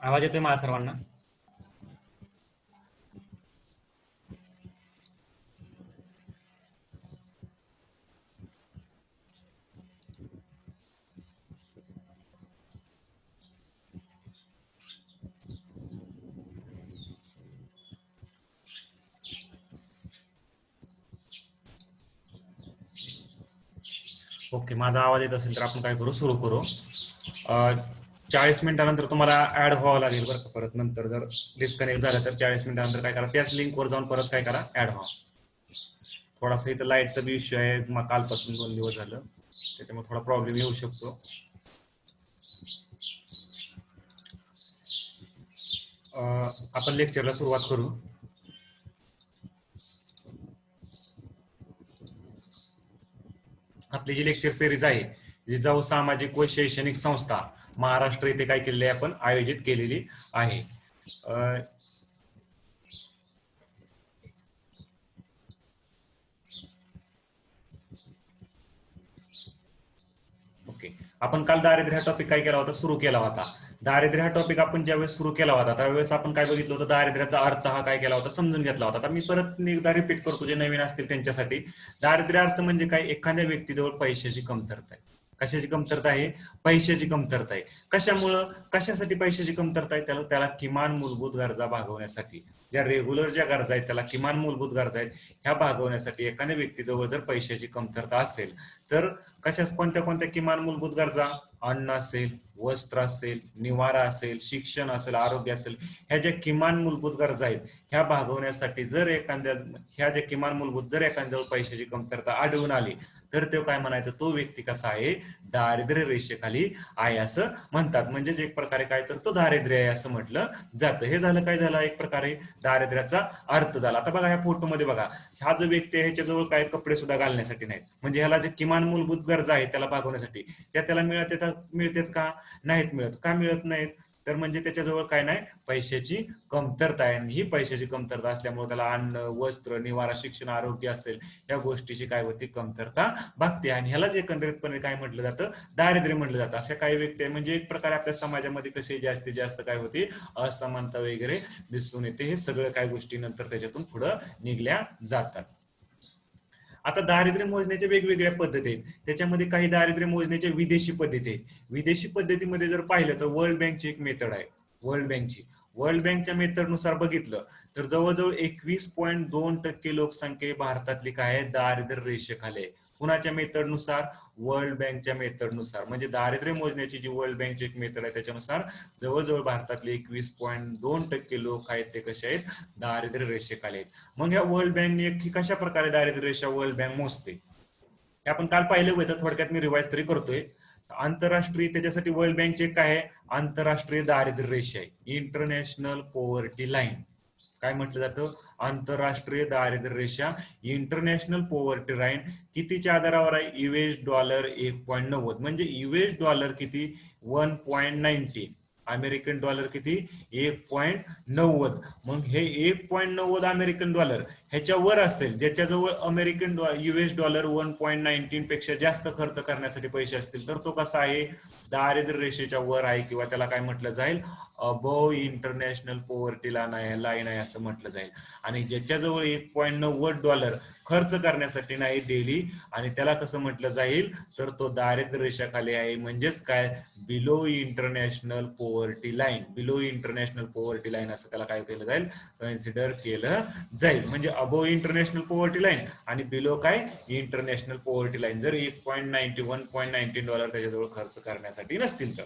आवाज येतोय मला सर्वांना? ओके, माझा आवाज येत असेल तर आपण काय करू, सुरू करू. 40 मिनिटानंतर तुम्हाला ऍड व्हावं लागेल बरं का. परत नंतर जर डिस्कनेक्ट झालं तर 40 मिनिटानंतर काय करा, त्याच लिंकवर जाऊन परत काय करा, ऍड व्हा. थोडासा इथं लाईटचा बी इश्यू आहे, मग कालपासून 2 दिवस झालं, त्याच्यामुळे थोडा प्रॉब्लेम येऊ शकतो. आपण लेक्चरला सुरुवात करू. आपली जी लेक्चर सिरीज आहे, जिजाऊ सामाजिक व शैक्षणिक संस्था महाराष्ट्र येथे काय केलेली आहे, आपण आयोजित केलेली आहे. ओके, आपण काल दारिद्र्य हा टॉपिक काय केला होता, सुरू केला होता. दारिद्र्य हा टॉपिक आपण ज्यावेळेस सुरू केला होता त्यावेळेस आपण काय बघितलं होतं, दारिद्र्याचा अर्थ हा काय केला होता, समजून घेतला होता. आता मी परत एकदा रिपीट करतो, जे नवीन असतील त्यांच्यासाठी. दारिद्र्य अर्थ म्हणजे काय, एखाद्या व्यक्तीजवळ पैशाची कमतरता आहे. कशाची कमतरता आहे? पैशाची कमतरता आहे. कशामुळं, कशासाठी पैशाची कमतरता आहे? त्याला किमान मूलभूत गरजा भागवण्यासाठी, ज्या रेग्युलर ज्या गरजा आहेत त्याला किमान मूलभूत गरजा आहेत, ह्या भागवण्यासाठी एखाद्या व्यक्तीजवळ जर पैशाची कमतरता असेल तर कशाच, कोणत्या कोणत्या किमान मूलभूत गरजा, अन्न असेल, वस्त्र असेल, निवारा असेल, शिक्षण असेल, आरोग्य असेल, ह्या ज्या किमान मूलभूत गरजा आहेत ह्या भागवण्यासाठी जर एखाद्या, ह्या ज्या किमान मूलभूत जर एखाद्याजवळ पैशाची कमतरता आढळून आली तर तो काय म्हणायचं, तो व्यक्ती कसा आहे, दारिद्र्य रेषेखाली आहे असं म्हणतात. म्हणजेच एक प्रकारे काय, तर तो दारिद्र्य आहे असं म्हटलं जातं. हे झालं काय झालं, एक प्रकारे दारिद्र्याचा अर्थ झाला. आता बघा ह्या फोटोमध्ये बघा, हा जो व्यक्ती आहे ह्याच्याजवळ काय कपडे सुद्धा घालण्यासाठी नाहीत, म्हणजे ह्याला जे किमान मूलभूत गरजा आहेत त्याला भागवण्यासाठी त्या त्याला मिळतात का, नाहीत मिळत. का मिळत नाहीत, तर म्हणजे त्याच्याजवळ काय नाही, पैशाची कमतरता आहे. आणि ही पैशाची कमतरता असल्यामुळे त्याला अन्न, वस्त्र, निवारा, शिक्षण, आरोग्य असेल या गोष्टीची काय होती, कमतरता भागते. आणि ह्यालाच एकंदरीतपणे काय म्हटलं जातं, दारिद्र्य म्हटलं जातं. अशा काही व्यक्ती आहे, म्हणजे एक प्रकारे आपल्या समाजामध्ये कसे जास्तीत जास्त काय होती, असमानता वगैरे दिसून येते. हे सगळं काय गोष्टी नंतर त्याच्यातून पुढं निघल्या जातात. आता दारिद्र्य मोजण्याच्या वेगवेगळ्या पद्धती आहेत. त्याच्यामध्ये काही दारिद्र्य मोजण्याच्या विदेशी पद्धती आहेत. विदेशी पद्धतीमध्ये जर पाहिलं तर वर्ल्ड बँकची एक मेथड आहे. वर्ल्ड बँकच्या मेथडनुसार बघितलं तर जवळजवळ 21.2% लोकसंख्या भारतातली काय आहे, दारिद्र्य रेषेखाली आहे. कुणाच्या मेथडनुसार? वर्ल्ड बँकच्या मेथडनुसार. म्हणजे दारिद्र्य मोजण्याची जी वर्ल्ड बँकची एक मेथड आहे त्याच्यानुसार जवळजवळ भारतातले 21.2% लोक आहेत ते कसे आहेत, दारिद्र्य रेषेखाली आहेत. मग या वर्ल्ड बँकने की कशा प्रकारे दारिद्र्य रेषा वर्ल्ड बँक मोजते हे आपण काल पाहिलं होतं, थोडक्यात मी रिवाइज तरी करतोय. आंतरराष्ट्रीय, त्याच्यासाठी वर्ल्ड बँकचे काय आहे, आंतरराष्ट्रीय दारिद्र्य रेषा आहे, इंटरनॅशनल पॉवर्टी लाईन. काय म्हटलं जातं, आंतरराष्ट्रीय दारिद्र्य रेषा, इंटरनॅशनल पॉवर्टी लाईन. कितीच्या आधारावर आहे, US डॉलर 1.90. म्हणजे US डॉलर किती, 1.90. अमेरिकन डॉलर किती, 1.90. मग हे 1.90 अमेरिकन डॉलर ह्याच्यावर असेल, ज्याच्याजवळ अमेरिकन US डॉलर 1.19 पेक्षा जास्त खर्च करण्यासाठी पैसे असतील तर तो कसा आहे, दारिद्र्य रेषेच्या वर आहे, किंवा त्याला काय म्हटलं जाईल, अबोव इंटरनॅशनल पॉवर्टी लाईन आहे असं म्हटलं जाईल. आणि ज्याच्याजवळ 1.90 डॉलर खर्च करण्यासाठी नाही डेली, आणि त्याला कसं म्हटलं जाईल, तर तो दारिद्र्य रेषेखाली आहे. म्हणजेच काय, below international poverty line. Below international poverty line असं त्याला काय केलं जाईल, कन्सिडर केलं जाईल. म्हणजे अबोव इंटरनॅशनल पॉवर्टी लाईन आणि बिलो काय, इंटरनॅशनल पॉवर्टी लाईन, जर 1.19 डॉलर त्याच्याजवळ खर्च करण्यासाठी नसतील तर.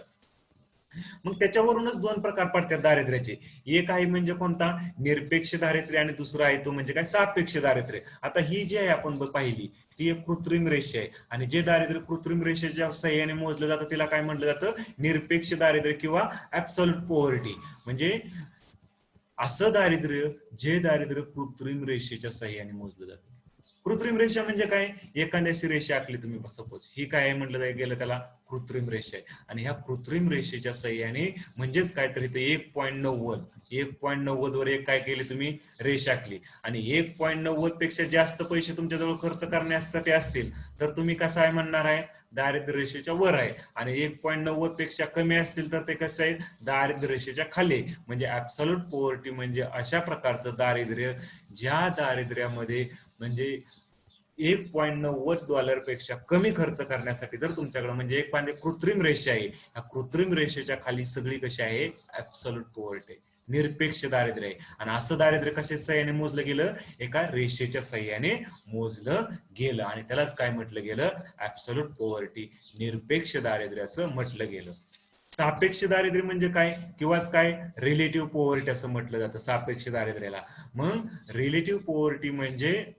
मग त्याच्यावरूनच दोन प्रकार पडतात दारिद्र्याचे. एक आहे म्हणजे कोणता, निरपेक्ष दारिद्र्य, आणि दुसरा आहे तो म्हणजे काय, सापेक्ष दारिद्र्य. आता ही जी आहे आपण पाहिली ती एक कृत्रिम रेषा आहे, आणि जे दारिद्र्य कृत्रिम रेषेच्या सहाय्याने मोजलं जातं तिला काय म्हटलं जातं, निरपेक्ष दारिद्र्य किंवा ऍब्सोल्यूट पॉवर्टी. म्हणजे असं दारिद्र्य, जे दारिद्र्य कृत्रिम रेषेच्या सहाय्याने मोजलं जातं. कृत्रिम रेषा म्हणजे काय, एखाद्याशी रेषा आखली तुम्ही, सपोज ही काय म्हटलं गेलं त्याला कृत्रिम रेषा आहे. आणि ह्या कृत्रिम रेषेच्या सहाय्याने, म्हणजेच काय, तर इथे 1.90 वर एक काय केली तुम्ही, रेषा आखली, आणि 1.90 पेक्षा जास्त पैसे तुमच्याजवळ खर्च करण्यासाठी असतील तर तुम्ही कसं आहे म्हणणार आहे, दारिद्र्य रेषेच्या वर आहे, आणि 1.90 पेक्षा कमी असतील तर ते कसं आहे, दारिद्र्य रेषेच्या खाली. म्हणजे ऍब्सोल्यूट पॉवर्टी म्हणजे अशा प्रकारचं दारिद्र्य ज्या दारिद्र्यामध्ये म्हणजे $1.90 पेक्षा कमी खर्च करण्यासाठी जर तुमच्याकडे म्हणजे एखादी कृत्रिम रेषा आहे, या कृत्रिम रेषेच्या खाली सगळी कशी आहे, ऍब्सोल्यूट पॉवर्टी, निरपेक्ष दारिद्र्य आहे. आणि असं दारिद्र्य कशा साह्याने मोजलं गेलं, एका रेषेच्या साह्याने मोजलं गेलं, आणि त्यालाच काय म्हटलं गेलं, ऍब्सोल्यूट पॉवर्टी, निरपेक्ष दारिद्र्य असं म्हटलं गेलं. सापेक्ष दारिद्र्य म्हणजे काय, किंवाच काय, रिलेटिव्ह पॉवर्टी असं म्हटलं जातं सापेक्ष दारिद्र्याला. मग रिलेटिव्ह पॉवर्टी म्हणजे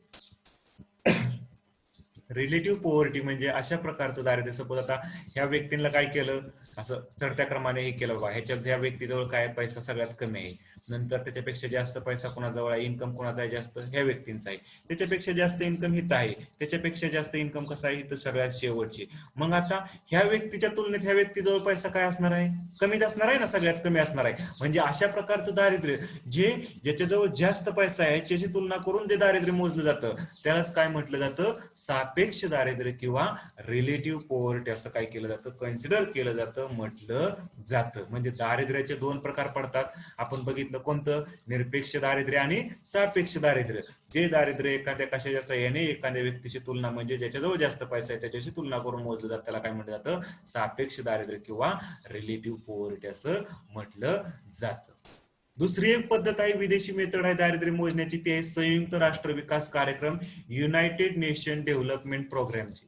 रिलेटिव्ह पॉवर्टी म्हणजे अशा प्रकारचं दारिद्र्य, सपोज आता ह्या व्यक्तीला काय केलं, असं चढत्या क्रमाने हे केलं बा, ह्याच्यात ह्या व्यक्तीजवळ काय पैसा सगळ्यात कमी आहे, नंतर त्याच्यापेक्षा जास्त पैसा कोणाजवळ आहे, इन्कम कोणाचा आहे जास्त, ह्या व्यक्तींचा आहे, त्याच्यापेक्षा जास्त इन्कम हित आहे, त्याच्यापेक्षा जास्त इन्कम कसा आहे तर सगळ्यात शेवटची. मग आता ह्या व्यक्तीच्या तुलनेत ह्या व्यक्तीजवळ पैसा काय असणार आहे, कमीच असणार आहे ना, सगळ्यात कमी असणार आहे. म्हणजे अशा प्रकारचं दारिद्र्य जे ज्याच्याजवळ जास्त पैसा आहे त्याची तुलना करून जे दारिद्र्य मोजलं जातं त्यालाच काय म्हटलं जातं, सापेक्ष दारिद्र्य किंवा रिलेटिव्ह पॉवर्टी असं काय केलं जातं, कन्सिडर केलं जातं, म्हटलं जातं. म्हणजे दारिद्र्याचे दोन प्रकार पडतात. आपण बघितलं कोणतं, निरपेक्ष दारिद्र्य आणि सापेक्ष दारिद्र्य. जे दारिद्र्य एखाद्या कशाच्या साह्याने एखाद्या व्यक्तीची तुलना म्हणजे ज्याच्याजवळ जास्त पैसा आहे त्याच्याशी तुलना करून मोजलं जातं त्याला काय म्हटलं जातं, सापेक्ष दारिद्र्य किंवा रिलेटिव्ह पॉवर्टी असं म्हटलं जातं. दुसरी एक पद्धत आहे, विदेशी मेथड आहे दारिद्र्य मोजण्याची, ते आहे संयुक्त राष्ट्र विकास कार्यक्रम, युनायटेड नेशन डेव्हलपमेंट प्रोग्रामची.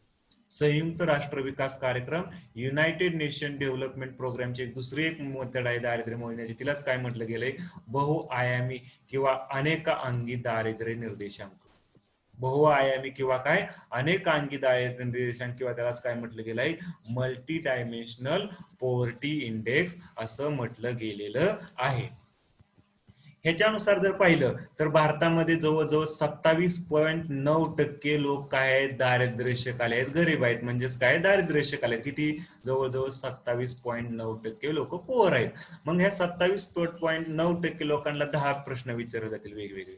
संयुक्त राष्ट्र विकास कार्यक्रम, युनायटेड नेशन डेव्हलपमेंट प्रोग्रामची दुसरी एक मेथड आहे दारिद्र्य मोजण्याची, तिलाच काय म्हटलं गेलंय, बहुआयामी किंवा अनेकांगी दारिद्र्य निर्देशांक. बहुआयामी किंवा काय, अनेकांगी दारिद्र्य निर्देशांक, किंवा त्यालाच काय म्हटलं गेलंय, मल्टी डायमेन्शनल पॉवर्टी इंडेक्स असं म्हटलं गेलेलं आहे. ह्याच्यानुसार जर पाहिलं तर भारतामध्ये जवळजवळ 27.9% लोक काय आहेत, दारिद्र्य रेषेखाली आहेत, गरीब आहेत, म्हणजेच काय, दारिद्र्य रेषेखाली आहेत. किती, जवळजवळ 27.9% लोक पुअर आहेत. मग ह्या 27.9% लोकांना 10 प्रश्न विचारले जातील वेगवेगळे.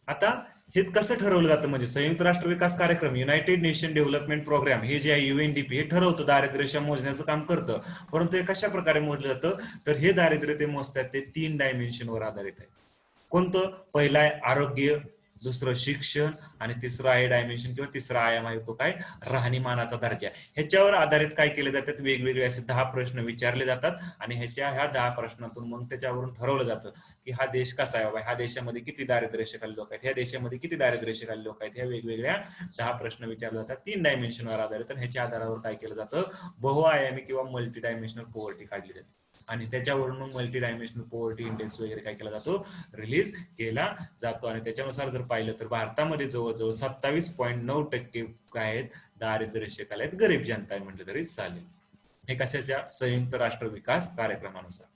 आता हे कसं ठरवलं जातं, म्हणजे संयुक्त राष्ट्र विकास कार्यक्रम, युनायटेड नेशन डेव्हलपमेंट प्रोग्राम, हे जे आहे युएनडीपी, हे ठरवतं दारिद्र्य रेषा मोजण्याचं काम करतं. परंतु हे कशा प्रकारे मोजलं जातं, तर हे दारिद्र्य ते मोजतात ते 3 डायमेन्शनवर आधारित आहे. कोणतं, पहिला आहे आरोग्य, दुसरं शिक्षण, आणि तिसरं आहे डायमेन्शन किंवा तिसरा आयाम आहे तो काय, राहणीमानाचा दर्जा. ह्याच्यावर आधारित काय केले जातात, वेगवेगळे असे 10 प्रश्न विचारले जातात, आणि ह्या 10 प्रश्नातून मग त्याच्यावरून ठरवलं जातं की हा देश कसा आहे बाबा, ह्या देशामध्ये किती दारिद्र्य रेषेखाली लोक आहेत, ह्या देशामध्ये किती दारिद्र्य रेषेखाली लोक आहेत. ह्या वेगवेगळ्या 10 प्रश्न विचारले जातात 3 डायमेन्शनवर आधारित, आणि ह्याच्या आधारावर काय केलं जातं, बहुआयामी किंवा मल्टी डायमेन्शनल पॉवर्टी काढली जाते, आणि त्याच्यावरून मग मल्टी डायमेन्शनल पॉवर्टी इंडेक्स वगैरे काय केला जातो, रिलीज केला जातो. आणि त्याच्यानुसार जर पाहिलं तर भारतामध्ये जवळजवळ 27.9% काय आहेत, दारिद्र्य रेषेखाली आहेत, गरीब जनता आहे म्हटलं तरी चालेल. हे कशाच्या, संयुक्त राष्ट्र विकास कार्यक्रमानुसार.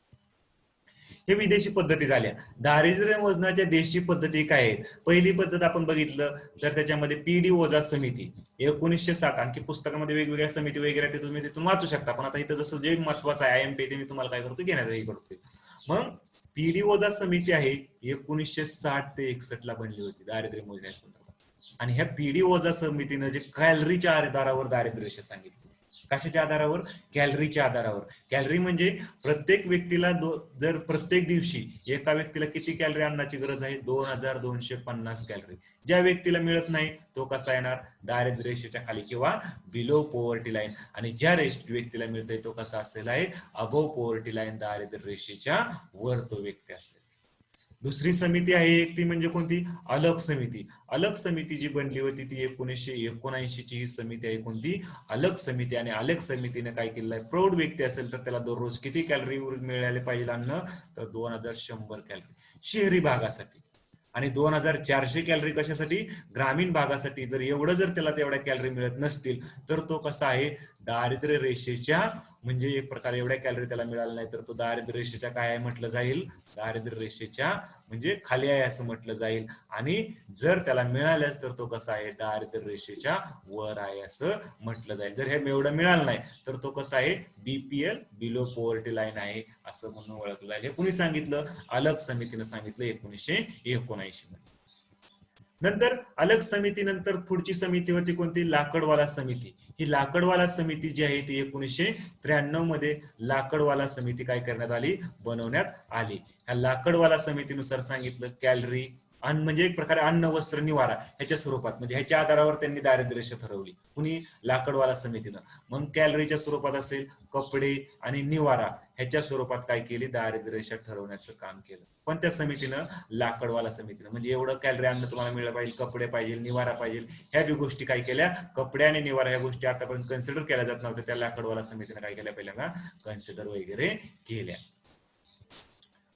हे विदेशी पद्धती झाल्या. दारिद्र्य मोजण्याच्या देशी पद्धती काय आहेत, पहिली पद्धत आपण बघितलं तर त्याच्यामध्ये पीडी ओझा समिती 1960, आणखी पुस्तकामध्ये वेगवेगळ्या समिती वगैरे ते तुम्ही तिथून वाचू शकता, पण आता इथं जसं जे महत्वाचं आहे आयएमपी ते मी तुम्हाला काय करतो, घेण्याचाही करतोय. मग पीडी ओझा समिती आहे 1960 ते 61 ला बनली होती दारिद्र्य मोजण्यासंदर्भात. आणि ह्या पीडी ओझा समितीनं जे कॅलरीच्या आधारावर दारिद्र्य रेषा सांगितली, कशाच्या आधारावर, कॅलरीच्या आधारावर. कॅलरी म्हणजे प्रत्येक व्यक्तीला जर प्रत्येक दिवशी एका व्यक्तीला किती कॅलरी अन्नाची गरज आहे, 2250 कॅलरी. ज्या व्यक्तीला मिळत नाही तो कसा येणार, दारिद्र्य रेषेच्या खाली किंवा बिलो पॉवर्टी लाईन. आणि ज्या व्यक्तीला मिळतंय तो कसा असेल आहे, अबोव पॉवर्टी लाईन, दारिद्र्य रेषेच्या वर तो व्यक्ती असेल. दुसरी समिती आहे एक, ती म्हणजे कोणती, अलग समिती. अलग समिती जी बनली होती ती 1979 ची ही समिती आहे, कोणती, अलग समिती. आणि अलग समितीने काय केलेलं आहे, प्रौढ व्यक्ती असेल तर त्याला दररोज किती कॅलरी मिळाले पाहिजे अन्न, तर 2100 कॅलरी शहरी भागासाठी, आणि 2400 कॅलरी कशासाठी, ग्रामीण भागासाठी. जर एवढं जर त्याला तेवढ्या कॅलरी मिळत नसतील तर तो कसा आहे, दारिद्र्य रेषेच्या, म्हणजे एक प्रकारे एवढ्या कॅलरी त्याला मिळाल्या नाही तर तो दारिद्र्य रेषेच्या काय आहे म्हटलं जाईल, दारिद्र्य रेषेच्या म्हणजे खाली आहे असं म्हटलं जाईल. आणि जर त्याला मिळाल्यास तर तो कसा आहे, दारिद्र्य रेषेच्या वर आहे असं म्हटलं जाईल. जर हे एवढं मिळालं नाही तर तो कसा आहे, बीपीएल, बिलो पॉवर्टी लाईन आहे असं म्हणून ओळखलं जाईल. हे कुणी सांगितलं, अलग समितीने सांगितलं 1979 मध्ये. नंतर अलग समिती नंतर पुढची समिती होती कोणती, लाकडवाला समिती. ही लाकडवाला समिती जी आहे ती 1993 मध्ये लाकडवाला समिती काय करण्यात आली, बनवण्यात आली. ह्या लाकडवाला समितीनुसार सांगितलं कॅलरी अन्न म्हणजे एक प्रकारे अन्न वस्त्र निवारा ह्याच्या स्वरूपात, म्हणजे ह्याच्या आधारावर त्यांनी दारिद्र्य रेषा ठरवली. कुणी, लाकडवाला समितीनं. मग कॅलरीच्या स्वरूपात असेल, कपडे आणि निवारा ह्याच्या स्वरूपात काय केली, दारिद्र्य रेषा ठरवण्याचं काम केलं. पण त्या समितीनं, लाकडवाला समितीनं, म्हणजे एवढं कॅलरी अन्न तुम्हाला मिळलं पाहिजे, कपडे पाहिजे, निवारा पाहिजे, ह्या बी गोष्टी काय केल्या, कपडे आणि निवारा ह्या गोष्टी आतापर्यंत कन्सिडर केल्या जात नव्हत्या, त्या लाकडवाला समितीनं काय केल्या, पहिल्यांदा कन्सिडर वगैरे केल्या.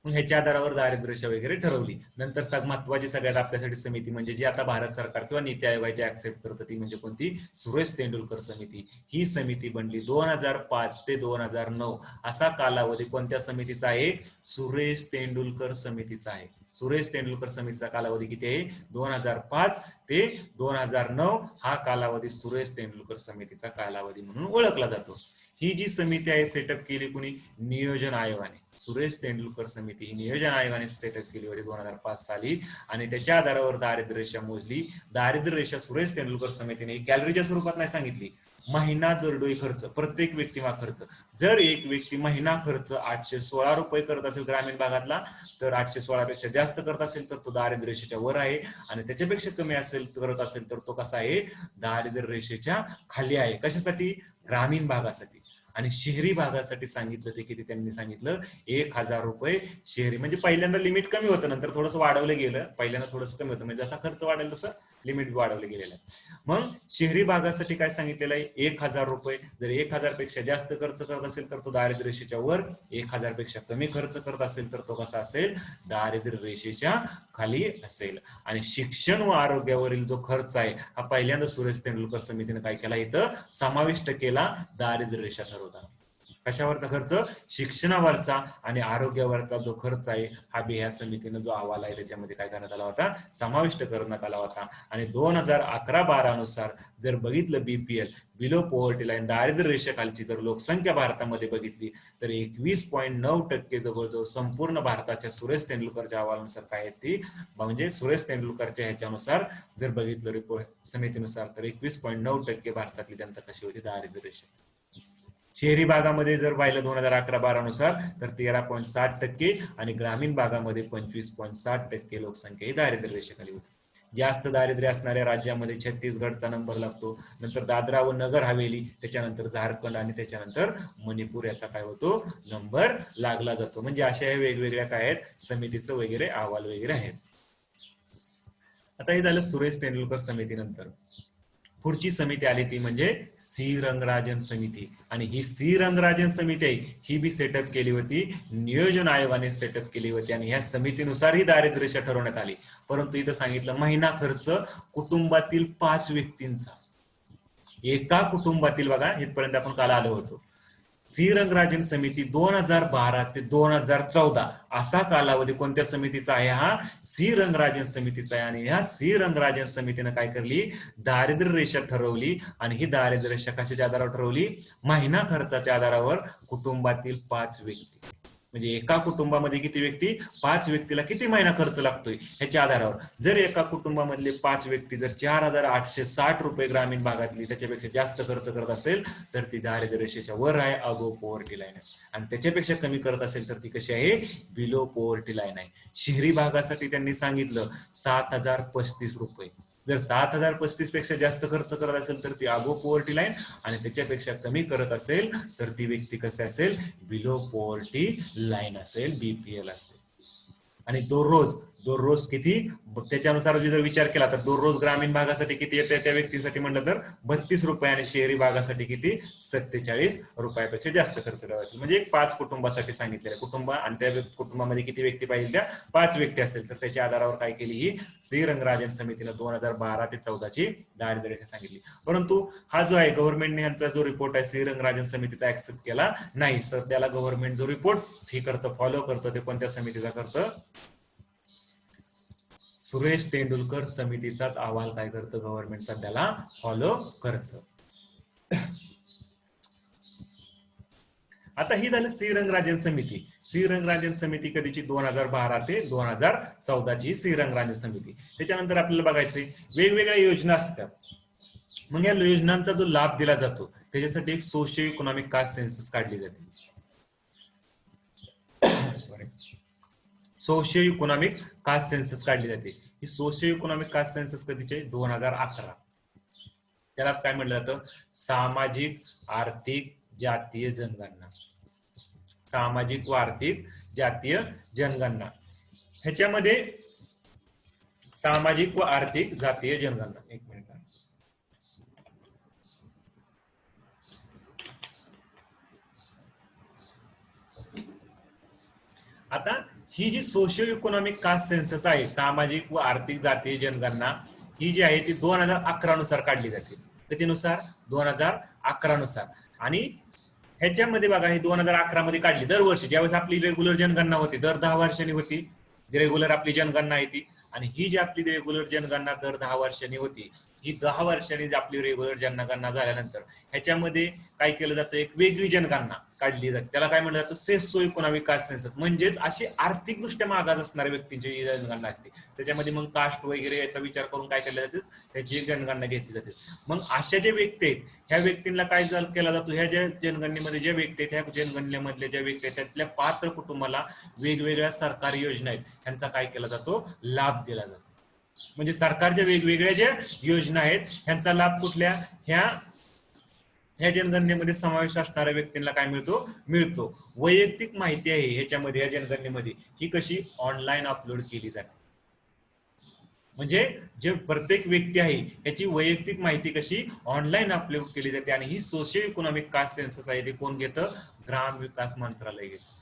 मग ह्याच्या आधारावर दारिद्र्य रेषा वगैरे ठरवली. नंतर महत्वाची सगळ्यात आपल्यासाठी समिती म्हणजे जी आता भारत सरकार किंवा नीती आयोग आहे ते ऍक्सेप्ट करतं, ती म्हणजे कोणती, सुरेश तेंडुलकर समिती. ही समिती बनली 2005 ते 2009 असा कालावधी कोणत्या समितीचा आहे, सुरेश तेंडुलकर समितीचा आहे. सुरेश तेंडुलकर समितीचा कालावधी किती आहे, 2005 ते 2009 हा कालावधी सुरेश तेंडुलकर समितीचा कालावधी म्हणून ओळखला जातो. ही जी समिती आहे सेटअप केली कुणी, नियोजन आयोगाने. सुरेश तेंडुलकर समिती ही नियोजन आयोगाने सेटअप केली होती 2005 साली आणि त्याच्या आधारावर दारिद्र्य रेषा मोजली. दारिद्र्य रेषा सुरेश तेंडुलकर समितीने कॅलरीच्या स्वरूपात नाही सांगितली, महिना दरडोई खर्च, प्रत्येक व्यक्तिमा खर्च. जर एक व्यक्ती महिना खर्च 816 रुपये करत असेल ग्रामीण भागातला, तर 816 पेक्षा जास्त करत असेल तर तो दारिद्र्य रेषेच्या वर आहे, आणि त्याच्यापेक्षा कमी असेल करत असेल तर तो कसा आहे, दारिद्र्य रेषेच्या खाली आहे. कशासाठी, ग्रामीण भागासाठी. आणि शहरी भागासाठी सांगितलं ते किती, त्यांनी सांगितलं 1000 रुपये शहरी. म्हणजे पहिल्यांदा लिमिट कमी होतं, नंतर थोडंसं वाढवलं गेलं, पहिल्यांदा थोडंसं कमी होतं, म्हणजे जसा खर्च वाढेल तसं लिमिट वाढवलं गेलेलं आहे. मग शहरी भागासाठी काय सांगितलेलं आहे, 1000 रुपये. जर 1000 पेक्षा जास्त खर्च करत असेल तर तो दारिद्र्य रेषेच्या वर, 1000 पेक्षा कमी खर्च करत असेल तर तो कसा असेल, दारिद्र्य रेषेच्या खाली असेल. आणि शिक्षण व आरोग्यावरील जो खर्च आहे हा पहिल्यांदा सुरेश तेंडुलकर समितीने काय केला, इथं समाविष्ट केला दारिद्र्य रेषा ठरवताना. कशावरचा खर्च, शिक्षणावरचा आणि आरोग्यावरचा जो खर्च आहे हा बी ह्या समितीनं जो अहवाल आहे त्याच्यामध्ये काय करण्यात आला होता, समाविष्ट करण्यात आला होता. आणि 2011-12 नुसार जर बघितलं बीपीएल, बिलो पॉवर्टी लाईन, दारिद्र्य रेषेखालची जर लोकसंख्या भारतामध्ये बघितली तर 21.9% जवळजवळ संपूर्ण भारताच्या सुरेश तेंडुलकरच्या अहवालानुसार काय आहेत ती, म्हणजे सुरेश तेंडुलकरच्या ह्याच्यानुसार जर बघितलं रिपोर्ट समितीनुसार तर 21.9% भारतातली जनता कशी होती, दारिद्र्य रेषे. शहरी भागामध्ये जर पाहिलं 2011-12 नुसार तर 13.7% आणि ग्रामीण भागामध्ये 25.7% लोकसंख्या ही दारिद्र्य रेषेखाली होती. जास्त दारिद्र्य असणाऱ्या राज्यामध्ये छत्तीसगडचा नंबर लागतो, नंतर दादरा व नगर हवेली, त्याच्यानंतर झारखंड आणि त्याच्यानंतर मणिपूर याचा काय होतो, नंबर लागला जातो. म्हणजे अशा वेगवेगळ्या काय आहेत समितीचं वगैरे अहवाल वगैरे आहेत. आता हे झालं सुरेश तेंडुलकर समितीनंतर. पुढची समिती आली ती म्हणजे सी रंगराजन समिती. आणि ही सी रंगराजन समिती आहे ही बी सेटअप केली होती, नियोजन आयोगाने सेटअप केली होती. आणि ह्या समितीनुसार ही दारिद्र्य रेषा ठरवण्यात आली. परंतु इथं सांगितलं महिना खर्च कुटुंबातील 5 व्यक्तींचा, एका कुटुंबातील, बघा इथपर्यंत आपण काल आलो होतो. सी रंगराजन समिती 2012 ते 2014 असा कालावधी कोणत्या समितीचा आहे, हा सी रंगराजन समितीचा आहे. आणि ह्या सी रंगराजन समितीने काय करली, दारिद्र्य रेषा ठरवली. आणि ही दारिद्र्य रेषा कशाच्या आधारावर ठरवली, महिना खर्चाच्या आधारावर कुटुंबातील 5 व्यक्ती. म्हणजे एका कुटुंबामध्ये किती व्यक्ती, 5 व्यक्तीला किती महिना खर्च लागतोय ह्याच्या आधारावर. जर एका कुटुंबामधले 5 व्यक्ती जर 4860 रुपये ग्रामीण भागातली त्याच्यापेक्षा जास्त खर्च करत असेल तर ती दारिद्र्य रेषेच्या वर आहे, अबोव पॉवर्टी लाईन आहे. आणि त्याच्यापेक्षा कमी करत असेल तर ती कशी आहे, बिलो पॉवर्टी लाईन आहे. शहरी भागासाठी त्यांनी सांगितलं 7035 रुपये. जर 7035 पेक्षा जास्त खर्च करत असेल तर ती अबोव पॉवर्टी लाईन, आणि त्याच्यापेक्षा कमी करत असेल तर ती व्यक्ती कसे असेल, बिलो पॉवर्टी लाईन असेल, बीपीएल असेल. आणि दररोज किती, त्याच्यानुसार जर विचार केला तर दररोज ग्रामीण भागासाठी किती येते त्या व्यक्तीसाठी म्हणलं तर 32 रुपये, आणि शहरी भागासाठी किती 47 रुपयापेक्षा जास्त खर्च करायचा. म्हणजे एक 5 कुटुंबासाठी सांगितलेलं कुटुंब, आणि त्या कुटुंबामध्ये किती व्यक्ती पाहिजे, त्या 5 व्यक्ती असेल तर त्याच्या आधारावर काय केली ही श्री रंगराजन समितीने 2012 ते 14 ची दारिद्र्य रेषा सांगितली. परंतु हा जो आहे गव्हर्नमेंटने यांचा जो रिपोर्ट आहे श्री रंगराजन समितीचा ऍक्सेप्ट केला नाही. सध्याला गव्हर्नमेंट जो रिपोर्ट हे करतं, फॉलो करतं, ते कोणत्या समितीचा करतं, सुरेश तेंडुलकर समितीचाच अहवाल काय करतं गव्हर्नमेंट सध्याला फॉलो करतं. आता ही झाली श्रीरंगराजन समिती. श्रीरंगराजन समिती कधीची 2012 ते 2014 ची श्रीरंगराजन समिती. त्याच्यानंतर आपल्याला बघायचंय वेगवेगळ्या योजना असतात. मग या योजनांचा जो लाभ दिला जातो त्याच्यासाठी एक सोशिओ इकॉनॉमिक कास्ट सेन्सस काढली जाते. सोशिओ इकॉनॉमिक कास्ट सेन्सस काढली जाते. ही सोशिओ इकॉनॉमिक कास्ट सेन्सस कधीचे 2011. त्यालाच काय म्हटलं जातं, सामाजिक आर्थिक जातीय जनगणना. सामाजिक व आर्थिक जातीय जनगणना. ह्याच्यामध्ये सामाजिक व आर्थिक जातीय जनगणना, एक मिनिट. आता ही जी सोशिओ इकॉनॉमिक कास्ट सेन्सस आहे, सामाजिक व आर्थिक जातीय जनगणना, ही जी आहे ती 2011 नुसार काढली जाते. कधीनुसार? 2011 नुसार. आणि ह्याच्यामध्ये बघा, ही 2011 मध्ये काढली. दरवर्षी ज्यावेळेस आपली रेग्युलर जनगणना होती, दर 10 वर्षांनी होती रेग्युलर आपली जनगणना आहे ती. आणि ही जी आपली रेग्युलर जनगणना दर 10 वर्षांनी होती, ही 10 वर्षांनी जी आपली रेग्युलर जनगणना झाल्यानंतर ह्याच्यामध्ये काय केलं जातं, एक वेगळी जनगणना काढली जाते. त्याला काय म्हणलं जातं, सोशिओ इकॉनॉमिक कास्ट सेन्सस. म्हणजेच अशी आर्थिकदृष्ट्या मागास असणाऱ्या व्यक्तींची जनगणना असते. त्याच्यामध्ये मग कास्ट वगैरे याचा विचार करून काय केलं जातं, त्याची जनगणना घेतली जाते. मग अशा ज्या व्यक्ती आहेत, ह्या व्यक्तींना काय केला जातो, ह्या ज्या जनगणनेमध्ये ज्या व्यक्ती आहेत, ह्या जनगणनेमधल्या ज्या व्यक्ती आहेत त्यातल्या पात्र कुटुंबाला वेगवेगळ्या सरकारी योजना आहेत ह्यांचा काय केला जातो, लाभ दिला जातो. म्हणजे सरकारच्या वेगवेगळ्या ज्या योजना आहेत ह्यांचा लाभ कुठल्या, ह्या जनगणनेमध्ये समावेश असणाऱ्या व्यक्तींना काय मिळतो. वैयक्तिक माहिती आहे ह्याच्यामध्ये, या जनगणनेमध्ये ही कशी ऑनलाईन अपलोड केली जाते. म्हणजे जे प्रत्येक व्यक्ती आहे याची वैयक्तिक माहिती कशी ऑनलाईन अपलोड केली जाते. आणि ही सोशिओ इकॉनॉमिक कास्ट सेन्सस आहे ते कोण घेतं, ग्राम विकास मंत्रालय घेतं.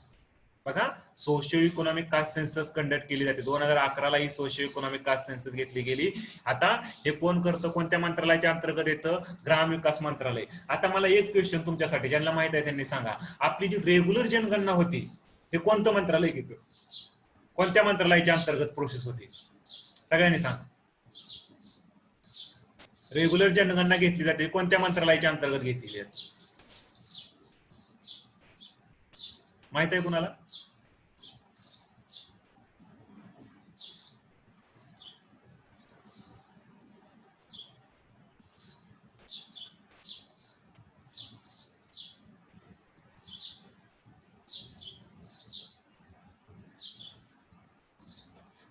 बघा, socio economic caste census conduct केली जाते. 2011 ही सोशिओ इकॉनॉमिक कास्ट सेन्सस घेतली गेली. आता हे कोण करतं, कोणत्या मंत्रालयाच्या अंतर्गत येतं, ग्राम विकास मंत्रालय. आता मला एक क्वेश्चन तुमच्यासाठी, ज्यांना माहित आहे त्यांनी सांगा, आपली जी रेग्युलर जनगणना होती हे कोणतं मंत्रालय घेतं, कोणत्या मंत्रालयाच्या अंतर्गत प्रोसेस होती, सगळ्यांनी सांगा. रेग्युलर जनगणना घेतली जाते कोणत्या मंत्रालयाच्या अंतर्गत घेतली जाते, माहित आहे कुणाला?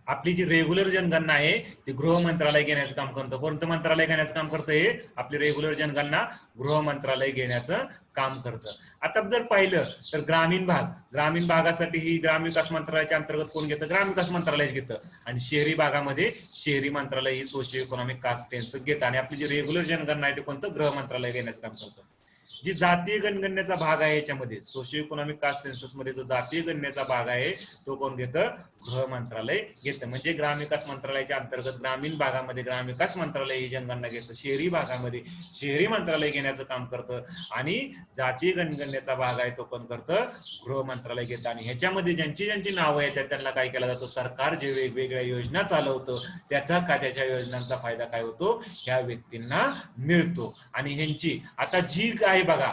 आपली जी रेग्युलर जनगणना आहे ती गृह मंत्रालय घेण्याचं काम करतं. कोणतं मंत्रालय घेण्याचं काम करतं, हे आपली रेग्युलर जनगणना गृह मंत्रालय घेण्याचं काम करतं. आता जर पाहिलं तर ग्रामीण भागासाठी ही ग्राम विकास मंत्रालयाच्या अंतर्गत कोण घेतं, ग्राम विकास मंत्रालय घेतं. आणि शहरी भागामध्ये शहरी मंत्रालय ही सोशिओ इकॉनॉमिक कास्ट सेन्सस घेतं. आणि आपली जी रेग्युलर जनगणना आहे ते कोणतं, गृह मंत्रालय घेण्याचं काम करतं. जी जातीय गणगणनेचा भाग आहे याच्यामध्ये सोशिओ इकॉनॉमिक कास्ट सेन्सस मध्ये जो जातीय गणनेचा भाग आहे तो कोण घेतं, गृह मंत्रालय घेतं. म्हणजे ग्रामविकास मंत्रालयाच्या अंतर्गत ग्रामीण भागामध्ये ग्राम विकास मंत्रालय ही जनगणना घेतं, शहरी भागामध्ये शहरी मंत्रालय घेण्याचं काम करतं. आणि जातीय गणगणनेचा भाग आहे तो कोण करतं, गृह मंत्रालय घेतं. आणि ह्याच्यामध्ये ज्यांची नावं येतात त्यांना काय केलं जातं, सरकार जे वेगवेगळ्या योजना चालवतं त्याच्या योजनांचा फायदा काय होतो, ह्या व्यक्तींना मिळतो. आणि ह्यांची आता जी काय बघा,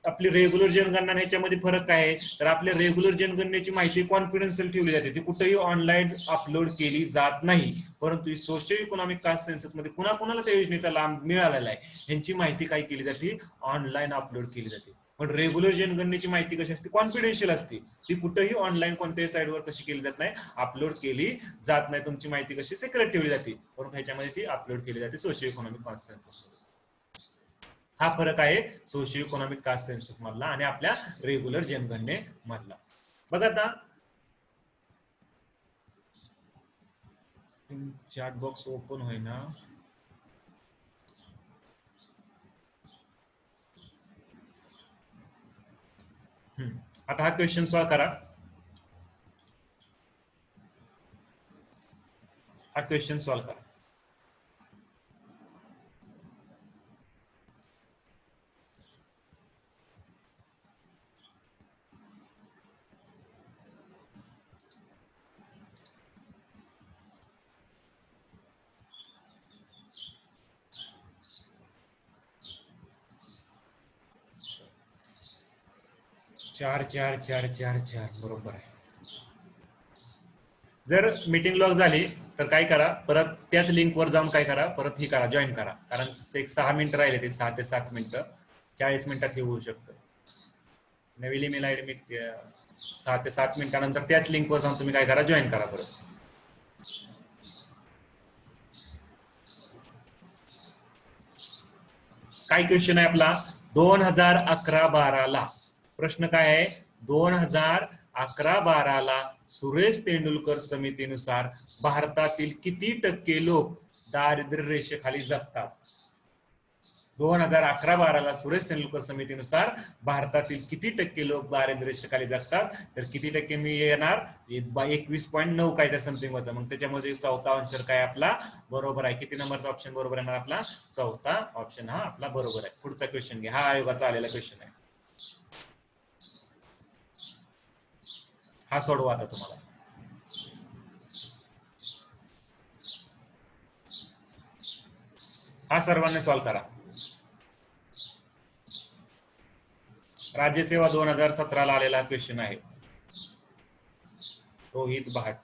आपली रेग्युलर जनगणना ह्याच्यामध्ये फरक काय आहे, तर आपल्या रेग्युलर जनगणनेची माहिती कॉन्फिडन्शियल ठेवली जाते, ती कुठेही ऑनलाईन अपलोड केली जात नाही. परंतु सोशिओ इकॉनॉमिक कास्ट सेन्सस मध्ये कुणाला त्या योजनेचा लाभ मिळालेला आहे यांची माहिती काय केली जाते, ऑनलाईन अपलोड केली जाते. पण रेग्युलर जनगणनेची माहिती कशी असते, कॉन्फिडेन्शियल असते, ती कुठेही ऑनलाईन कोणत्याही साईडवर कशी केली जात नाही, अपलोड केली जात नाही. तुमची माहिती कशी सिक्रेट ठेवली जाते, परंतु ह्याच्यामध्ये ती अपलोड केली जाते सोशिओ इकॉनॉमिक कास्ट सेन्सस. हा फरक आहे सोशिओ इकॉनॉमिक कास्ट सेन्सस मधला आणि आपल्या रेग्युलर जनगणने मधला. बघा आता चॅट बॉक्स ओपन होईना. आता हा क्वेश्चन सॉल्व करा. हा क्वेश्चन सॉल्व करा. चार चार चार चार चार बरोबर आहे. जर मीटिंग लॉग झाली तर काय करा, परत त्याच लिंकवर जाऊन काय करा, परत ही करा, जॉईन करा. कारण एक 6 मिनिटं राहिले, ते 6 ते 7 मिनिटं, 40 मिनिटात हे होऊ शकतं. नवीन ईमेल आयडी मी 6 ते 7 मिनिटानंतर त्याच लिंकवर जाऊन तुम्ही काय करा, जॉईन करा परत. काय क्वेश्चन आहे आपला 2011-12ला प्रश्न काय आहे, 2011-12ला सुरेश तेंडुलकर समितीनुसार भारतातील किती टक्के लोक दारिद्र्य रेषेखाली जगतात. 2011-12ला सुरेश तेंडुलकर समितीनुसार भारतातील किती टक्के लोक दारिद्र्य रेषेखाली जगतात, तर किती टक्के मी येणार 21.9 काय तर समथिंग होतं. मग त्याच्यामध्ये चौथा आन्सर काय आपला बरोबर आहे. किती नंबरचा ऑप्शन बरोबर येणार आपला, चौथा ऑप्शन हा आपला बरोबर आहे. पुढचा क्वेश्चन घ्या, हा आयोगाचा आलेला क्वेश्चन आहे, हा सोडवा आता तुम्हाला. हा सर्वांनी सॉल्व्ह करा. राज्यसेवा 2017ला आलेला क्वेश्चन आहे. रोहित भाट.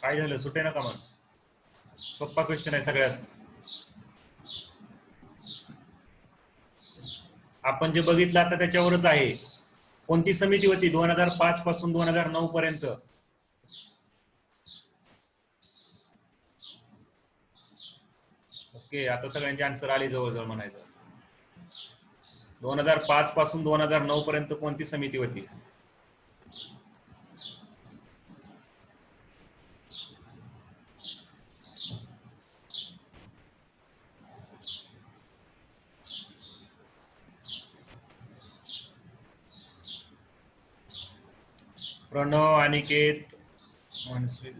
काय झालं, सुटे नका मग, सोप्पा क्वेश्चन आहे सगळ्यात. आपण जे बघितलं आता त्याच्यावरच आहे. कोणती समिती होती 2005 पासून 2009 पर्यंत. ओके, आता सगळ्यांची आन्सर आली जवळजवळ म्हणायचं. 2005 पासून 2009 पर्यंत कोणती समिती होती. प्रणव, अनिकेत, मनस्वी,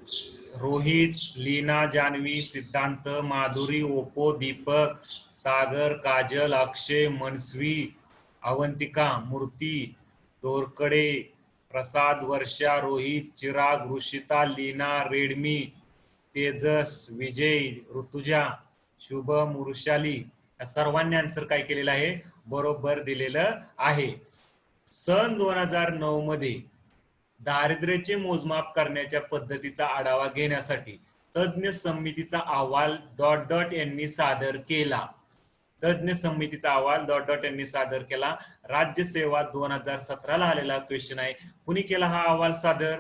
रोहित, लीना, जान्हवी, सिद्धांत, माधुरी, ओपो, दीपक, सागर, काजल, अक्षय, मनस्वी, अवंतिका, मूर्ती, तोरकडे, प्रसाद, वर्षा, रोहित, चिराग, ऋषिता, लीना, रेडमी, तेजस, विजय, ऋतुजा, शुभम, वृषाली, या सर्वांनी आन्सर काय केलेलं आहे, बरोबर दिलेलं आहे. सन 2009 मध्ये दारिद्र्याचे मोजमाप करण्याच्या पद्धतीचा आढावा घेण्यासाठी तज्ञ समितीचा अहवाल डॉट डॉट यांनी सादर केला. तज्ञ समितीचा अहवाल डॉट डॉट यांनी सादर केला. राज्यसेवा 2017ला आलेला क्वेश्चन आहे. कुणी केला हा अहवाल सादर,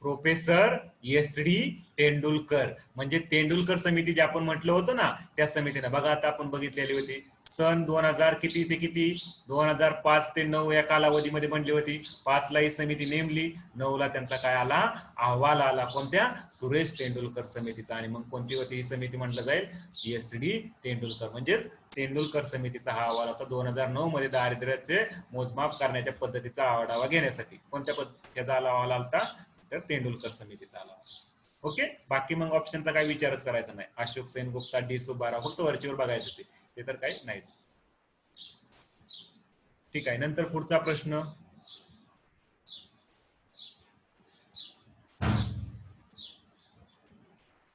प्रोफेसर एस डी तेंडुलकर. म्हणजे तेंडुलकर समिती जे आपण म्हटलं होतं ना, त्या समितीने बघा आता आपण बघितलेली होती. सन 2000 किती ते किती, 2005 ते 9 या कालावधीमध्ये बनली होती. 5 ला ही समिती नेमली, 9 ला त्यांचा काय आला, अहवाल आला. कोणत्या, सुरेश तेंडुलकर समितीचा. आणि मग कोणती होती ही समिती म्हटलं जाईल, एस डी तेंडुलकर. म्हणजेच तेंडुलकर समितीचा हा अहवाल होता 2009 मध्ये दारिद्र्याचे मोजमाप करण्याच्या पद्धतीचा आढावा घेण्यासाठी. कोणत्या पद्धतीचा अहवाल आलता, तर तेंडुलकर समितीचा आला. ओके, बाकी मग ऑप्शनचा काही विचारच करायचा नाही. अशोक सेन गुप्ता, डी सुब्बाराव, फक्त वरचीवर बघायचे ते तर काही नाहीच. ठीक आहे, नंतर पुढचा प्रश्न.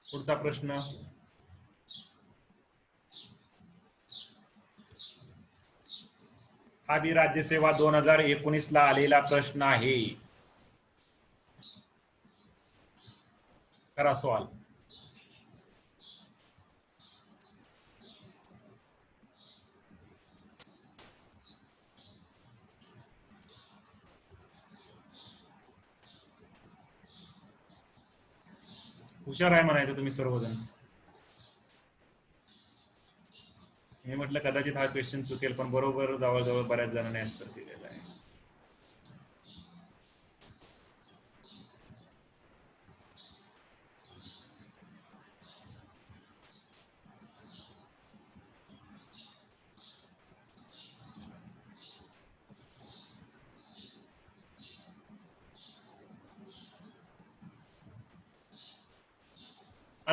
पुढचा प्रश्न हा बी राज्यसेवा 2019 ला आलेला प्रश्न आहे. करा सवाल. हुशार आहे म्हणायचं तुम्ही सर्वजण. मी म्हटलं कदाचित हा क्वेश्चन चुकेल, पण बरोबर जवळजवळ बऱ्याच जणांनी आन्सर दिलेला आहे.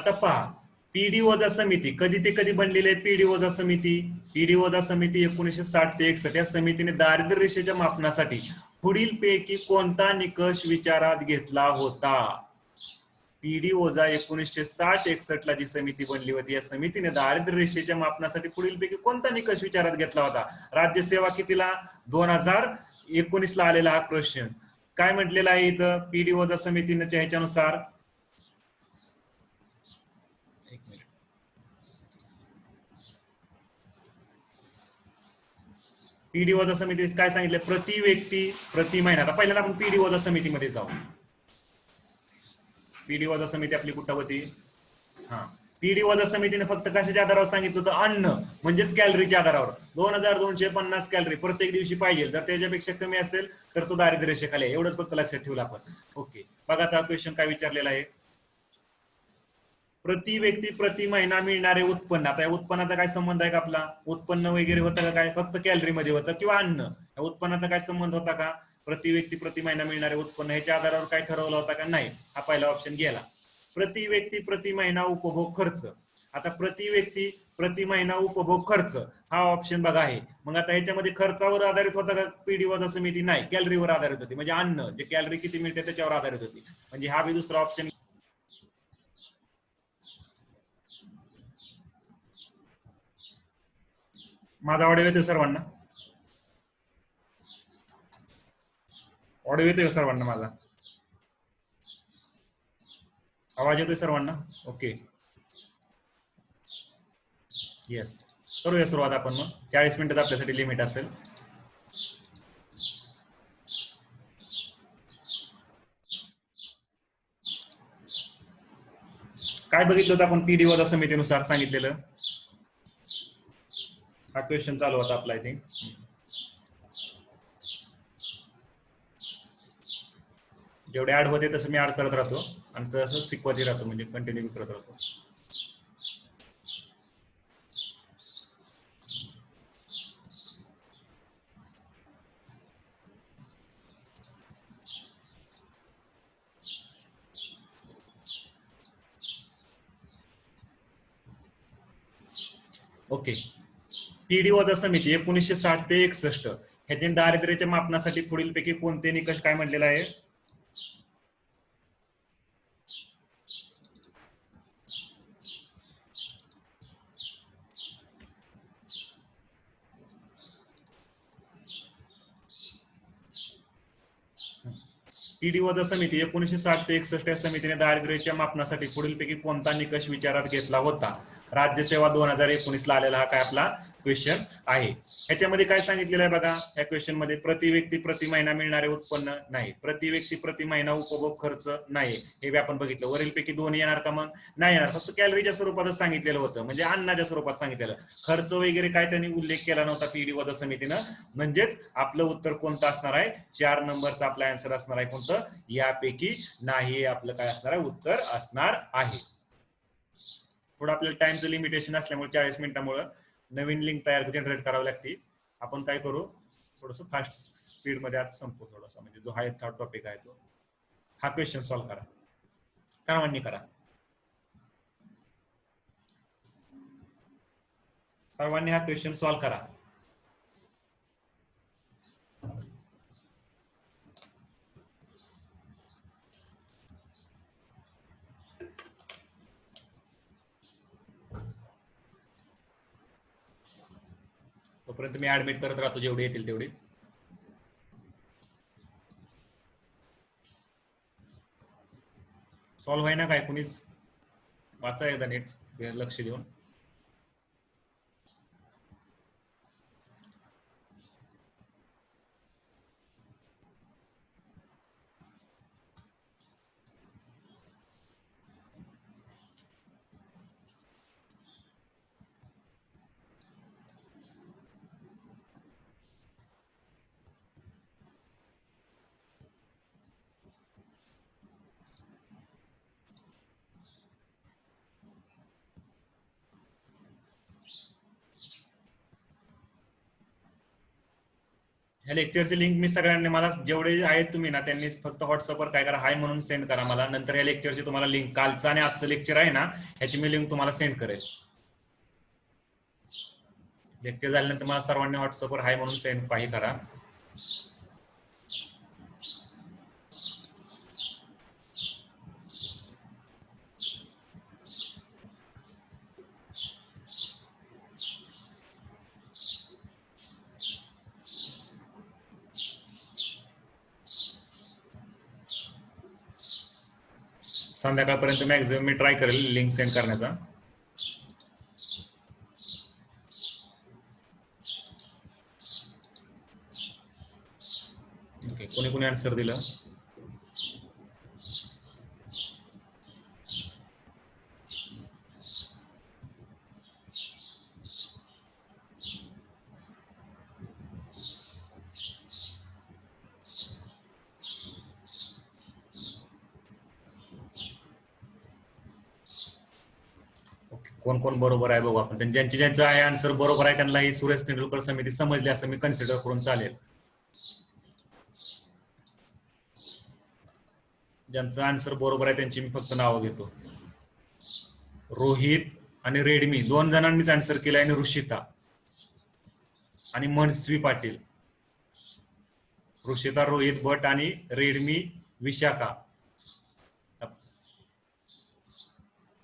आता पहा, पीडी वजा समिती कधी ते कधी बनलेली आहे. पीडी वजा समिती 1960 ते 61 या समितीने दारिद्र्य रेषेच्या मापनासाठी पुढील पैकी कोणता निकष विचारात घेतला होता? पीडी वजा 1960-61 ला जी समिती बनली होती, या समितीने दारिद्र्य रेषेच्या मापनासाठी पुढीलपैकी कोणता निकष विचारात घेतला होता? राज्यसेवा कितीला? 2019 ला आलेला हा क्वेश्चन. काय म्हटलेलं आहे इथं पीडी वजा समितीने ह्याच्यानुसार? पीडी वजा समिती काय सांगितलं? प्रति व्यक्ती प्रति महिना. आता पहिल्यांदा आपण पीडी वजा समितीमध्ये जाऊ. पीडी वजा समिती आपली कुठं होती? हा, पीडी वजा समितीने फक्त कशाच्या आधारावर सांगितलं होतं? अन्न म्हणजेच कॅलरीच्या आधारावर. 2250 कॅलरी प्रत्येक दिवशी पाहिजे. जर त्याच्यापेक्षा कमी असेल तर तो दारिद्र्य रेषेखाली आहे. एवढंच फक्त लक्षात ठेवलं आपण. ओके, बघा आता क्वेश्चन काय विचारलेला आहे. प्रति व्यक्ती प्रति महिना मिळणारे उत्पन्न. आता या उत्पन्नाचा काय संबंध आहे का आपला? उत्पन्न वगैरे होतं का काय? फक्त कॅलरी मध्ये होतं किंवा अन्न? या उत्पन्नाचा काय संबंध होता का? प्रति व्यक्ती प्रति महिना मिळणारे उत्पन्न ह्याच्या आधारावर काय ठरवलं होता का? नाही. हा पहिला ऑप्शन गेला. प्रति व्यक्ती प्रति महिना उपभोग खर्च. आता प्रति व्यक्ती प्रति महिना उपभोग खर्च हा ऑप्शन बघा आहे. मग आता ह्याच्यामध्ये खर्चावर आधारित होता का पीडी वजा समिती? नाही, कॅलरीवर आधारित होती. म्हणजे अन्न जे कॅलरी किती मिळते त्याच्यावर आधारित होती. म्हणजे हा बी दुसरा ऑप्शन. माझा ऑडिओ येतोय सर्वांना? ऑडिओ येतोय सर्वांना? माझा आवाज येतोय सर्वांना? Okay, yes. करूया सुरुवात आपण. मग 40 मिनिटच आपल्यासाठी लिमिट असेल. काय बघितलं होतं आपण पीडी वजा समितीनुसार सांगितलेलं? हा क्वेश्चन चालू होता आपला. आय थिंक जेवढे ऍड होते तसं मी ऍड करत राहतो आणि तसं शिकवतही राहतो, म्हणजे कंटिन्यू करत राहतो. ओके, पीडी वजा समिती 1960 ते 61 ह्याचे दारिद्र्याच्या मापनासाठी पुढीलपैकी कोणते निकष काय म्हटलेला आहे? पीडी वजा समिती 1960 ते 61 या समितीने दारिद्र्याच्या मापनासाठी पुढीलपैकी कोणता निकष विचारात घेतला होता? राज्यसेवा 2019 ला आलेला हा काय आपला क्वेश्चन आहे. ह्याच्यामध्ये काय सांगितलेलं आहे बघा. या क्वेश्चन मध्ये प्रति व्यक्ती प्रति महिना मिळणारे उत्पन्न नाही, प्रति व्यक्ती प्रति महिना उपभोग खर्च नाही. हे बी आपण बघितलं. वरीलपैकी दोन्ही येणार का? मग नाही येणार. फक्त कॅलरीच्या स्वरूपातच सांगितलेलं होतं, म्हणजे अन्नाच्या स्वरूपात सांगितलेलं. खर्च वगैरे काय त्यांनी उल्लेख केला नव्हता पीडी वजा समितीनं. म्हणजेच आपलं उत्तर कोणतं असणार आहे? 4 नंबरचा आपला आन्सर असणार आहे. कोणतं? यापैकी नाही आपलं काय असणार आहे? उत्तर असणार आहे. थोडं आपल्याला टाइमचं लिमिटेशन असल्यामुळे 40 मिनिटामुळे नवीन लिंक तयार जनरेट करावी लागते. आपण काय करू, थोडस फास्ट स्पीड मध्ये आज संपू थोडासा, म्हणजे जो हा टॉपिक आहे तो. हा क्वेश्चन सॉल्व्ह करा, सर्वांनी करा. सर्वांनी हा क्वेश्चन सॉल्व्ह करा. तोपर्यंत मी ऍडमिट करत राहतो जेवढे येतील तेवढे. सॉल्व्ह व्हाय ना काय? कुणीच वाचा एकदा नीट लक्ष देऊन. ह्या लेक्चरची लिंक मी सगळ्यांनी, मला जेवढे आहेत तुम्ही ना त्यांनी फक्त व्हॉट्सअपवर काय करा, हाय म्हणून सेंड करा मला. नंतर या लेक्चरची तुम्हाला लिंक, कालचं आणि आजचं लेक्चर आहे ना ह्याची मी लिंक तुम्हाला सेंड करेल. लेक्चर झाल्यानंतर मला सर्वांनी व्हॉट्सअपवर हाय म्हणून सेंड काही करा. संध्याकाळपर्यंत मॅक्झिमम मी ट्राय करेल लिंक सेंड करण्याचा. ओके, कोणी कोणी आन्सर दिलं? कोण कोण बरोबर आहे बघू आपण. ज्यांचं आहे आन्सर बरोबर आहे त्यांना ही सुरेश तेंडुलकर समिती समजली असं मी कन्सिडर करून चालेल. ज्यांचं आन्सर बरोबर आहे त्यांची मी फक्त नावं घेतो. रोहित आणि रेडमी 2 जणांनीच आन्सर केलाय, आणि ऋषिता आणि मनस्वी पाटील. ऋषिता रोहित भट आणि रेडमी विशाखा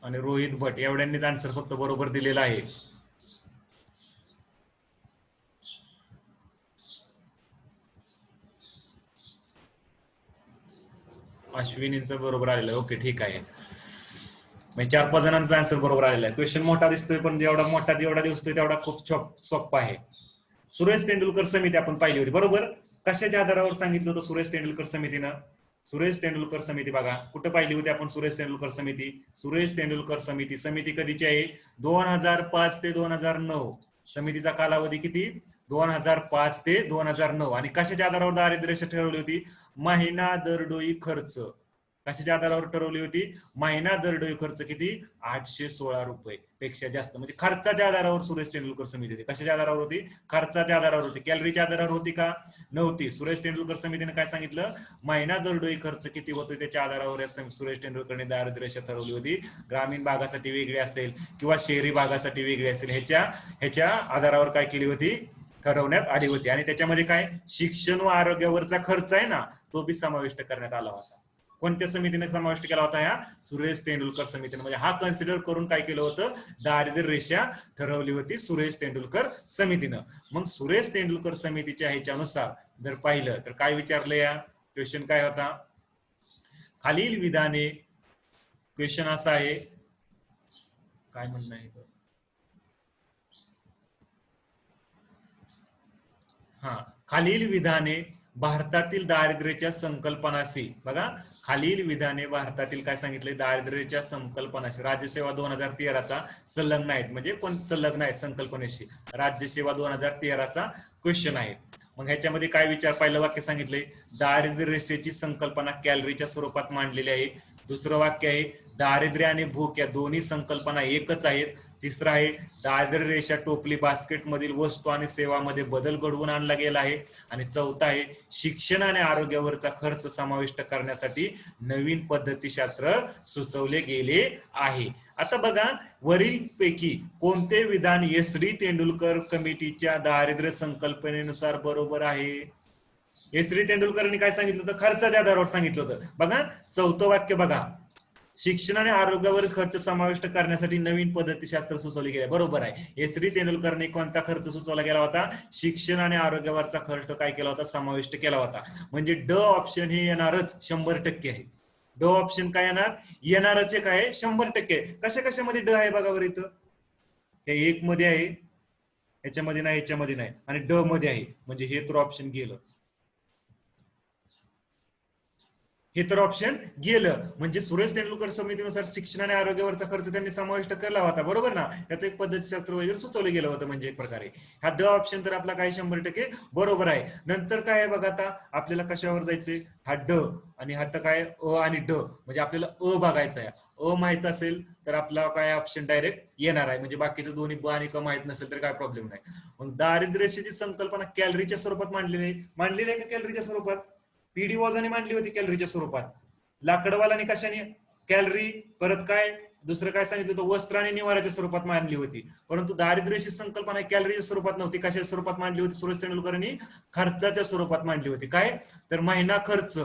आणि रोहित भट एवढ्यांनीच आन्सर फक्त बरोबर दिलेला आहे. अश्विनींचं बरोबर आलेलं आहे. ओके, ठीक आहे. 4-5 जणांचा आन्सर बरोबर आलेला आहे. क्वेश्चन मोठा दिसतोय पण जेवढा दिसतोय तेवढा खूप सोपा आहे. सुरेश तेंडुलकर समिती आपण पाहिली होती, बरोबर. कशाच्या आधारावर सांगितलं होतं सुरेश तेंडुलकर समितीनं? सुरेश तेंडुलकर समिती बघा कुठं पाहिली होती आपण. सुरेश तेंडुलकर समिती समिती कधीची आहे? 2005 ते 2009. समितीचा कालावधी किती? 2005 ते 2009. आणि कशाच्या आधारावर दारिद्र्य रेषा ठरवली होती? महिना दरडोई खर्च. कशाच्या आधारावर ठरवली होती? महिना दरडोई खर्च किती? 816 रुपये पेक्षा जास्त. म्हणजे खर्चाच्या आधारावर सुरेश तेंडुलकर समिती होती. कशाच्या आधारावर होती? खर्चाच्या आधारावर होती. कॅलरीच्या आधारावर होती का? नव्हती. सुरेश तेंडुलकर समितीने काय सांगितलं? महिना दरडोई खर्च किती होतो त्याच्या आधारावर सुरेश तेंडुलकरने दारिद्र्य रेषा ठरवली होती. ग्रामीण भागासाठी वेगळी असेल किंवा शहरी भागासाठी वेगळी असेल, ह्याच्या आधारावर काय केली होती? ठरवण्यात आली होती. आणि त्याच्यामध्ये काय शिक्षण व आरोग्यावरचा खर्च आहे ना तो बी समाविष्ट करण्यात आला होता. कोणत्या समितीने समाविष्ट केला होता? या सुरेश तेंडुलकर समितीने. म्हणजे हा कन्सिडर करून काय केलं होतं? दारिद्र्य रेषा ठरवली होती सुरेश तेंडुलकर समितीनं. मग सुरेश तेंडुलकर समितीच्या ह्याच्यानुसार जर पाहिलं तर काय विचारलं? या क्वेश्चन काय होता? खालील विधाने, क्वेश्चन असा आहे, काय म्हणणं आहे? खालील विधाने भारतातील दारिद्र्याच्या संकल्पनाशी, बघा खालील विधाने भारतातील काय सांगितले? दारिद्र्याच्या संकल्पनाशी. राज्यसेवा 2013चा संलग्न आहेत. म्हणजे कोण संलग्न आहेत संकल्पनेशी? राज्यसेवा 2013चा क्वेश्चन आहे. मग ह्याच्यामध्ये काय विचार? पहिलं वाक्य सांगितलंय दारिद्र्य रेषेची संकल्पना कॅलरीच्या स्वरूपात मांडलेली आहे. दुसरं वाक्य आहे दारिद्र्य आणि भूक या दोन्ही संकल्पना एकच आहेत. तिसरं आहे दारिद्र्य रेषा टोपली बास्केट मधील वस्तू आणि सेवामध्ये बदल घडवून आणला गेला आहे. आणि चौथा आहे शिक्षण आणि आरोग्यावरचा खर्च समाविष्ट करण्यासाठी नवीन पद्धतीशास्त्र सुचवले गेले आहे. आता बघा वरील पैकी कोणते विधान एस डी तेंडुलकर कमिटीच्या दारिद्र्य संकल्पनेनुसार बरोबर आहे? एस डी तेंडुलकरांनी काय सांगितलं होतं? खर्चाच्या आधारावर सांगितलं होतं. बघा चौथं वाक्य बघा, शिक्षण आणि आरोग्यावर खर्च समाविष्ट करण्यासाठी नवीन पद्धतीशास्त्र सुचवले गेले. बरोबर आहे. एस डी तेंडुलकरने कोणता खर्च सुचवला गेला होता? शिक्षण आणि आरोग्यावरचा खर्च काय केला होता? समाविष्ट केला होता. म्हणजे ड ऑप्शन हे येणारच 100% आहे. ड ऑप्शन काय येणार? येणारच काय? 100%. कशामध्ये ड आहे बघा बरं इथं. हे एक मध्ये आहे, ह्याच्यामध्ये नाही, ह्याच्यामध्ये नाही, आणि ड मध्ये आहे. म्हणजे हे तर ऑप्शन गेलं. हे तर ऑप्शन गेलं. म्हणजे सुरेश तेंडुलकर समितीनुसार शिक्षण आणि आरोग्यावरचा खर्च त्यांनी समाविष्ट केला होता. बरोबर ना? त्याचं एक पद्धतीशास्त्र वगैरे सुचवलं गेलं होतं. म्हणजे एक प्रकारे हा ड ऑप्शन तर आपला काय 100% बरोबर आहे. नंतर काय आहे बघा, आता आपल्याला कशावर जायचंय? हा ड आणि हा काय अ आणि ड. म्हणजे आपल्याला अ बघायचा आहे. अ माहित असेल तर आपला काय ऑप्शन डायरेक्ट येणार आहे. म्हणजे बाकीचं दोन्ही ब आणि क माहित नसेल तर काय प्रॉब्लेम नाही. मग दारिद्र्याची संकल्पना कॅलरीच्या स्वरूपात मांडलेली आहे का कॅलरीच्या स्वरूपात? पीडी वजने मांडली होती कॅलरीच्या स्वरूपात. लाकडवालाने कशाने? कॅलरी. परत काय दुसरं काय सांगितलं होतं? वस्त्र आणि निवाऱ्याच्या स्वरूपात मांडली होती. परंतु दारिद्र्याची संकल्पना कॅलरीच्या स्वरूपात नव्हती. कशाच्या स्वरूपात मांडली होती? सुरेश तेंडुलकरांनी खर्चाच्या स्वरूपात मांडली होती. काय तर महिना खर्च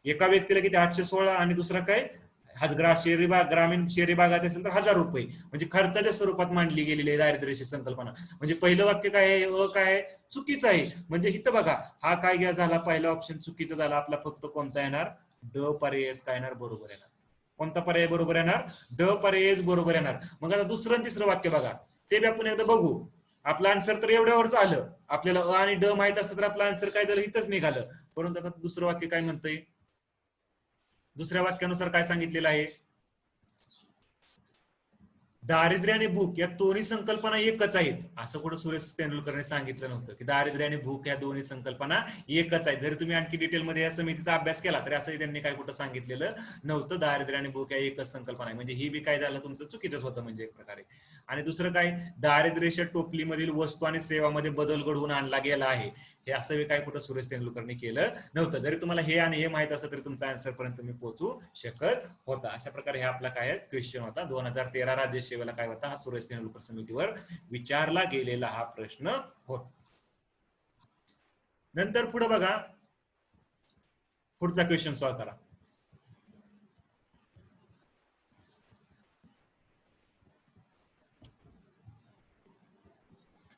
एका व्यक्तीला किती? 816. आणि दुसरा काय शहरी भाग, ग्रामीण शहरी भागात असेल तर 1000 रुपये. म्हणजे खर्चाच्या स्वरूपात मांडली गेलेली आहे दारिद्र्याची संकल्पना. म्हणजे पहिलं वाक्य काय आहे? अ काय आहे? चुकीचं आहे. म्हणजे इथं बघा हा काय घ्या झाला? पहिला ऑप्शन चुकीचा झाला. आपला फक्त कोणता येणार? ड पर्यायच काय येणार? बरोबर येणार. कोणता पर्याय बरोबर येणार? ड पर्यायच बरोबर येणार. मग आता दुसरं आणि तिसरं वाक्य बघा, ते बी आपण एकदा बघू. आपलं आन्सर तर एवढ्यावरच आलं. आपल्याला अ आणि ड माहित असतं तर आपलं आन्सर काय झालं? इथंच निघालं. परंतु आता दुसरं वाक्य काय म्हणतंय? दुसऱ्या वाक्यानुसार काय सांगितलेलं आहे? दारिद्र्य आणि भूक या दोन्ही संकल्पना एकच आहेत. असं कुठं सुरेश तेंडुलकरने सांगितलं नव्हतं की दारिद्र्य आणि भूक या दोन्ही संकल्पना एकच आहेत. जरी तुम्ही आणखी डिटेलमध्ये या समितीचा अभ्यास केला तरी असं त्यांनी काय कुठं सांगितलेलं नव्हतं. दारिद्र्य आणि भूक या एकच संकल्पना आहे. म्हणजे ही बी काय झालं? तुमचं चुकीचंच होतं म्हणजे एक प्रकारे. आणि दुसरं काय? दारिद्र्याच्या टोपलीमधील वस्तू आणि सेवामध्ये बदल घडवून आणला गेला आहे. हे असं बी काय कुठं सुरेश तेंडुलकरने केलं नव्हतं. जरी तुम्हाला हे आणि हे माहित असं तरी तुमचा आन्सर पर्यंत तुम्ही पोहोचू शकत होता. अशा प्रकारे हे आपला काय क्वेश्चन होता. 2013 राज्य सेवेला काय होता? हा सुरेश तेंडुलकर समितीवर विचारला गेलेला हा प्रश्न होता. नंतर पुढे बघा, पुढचा क्वेश्चन सॉल्व करा.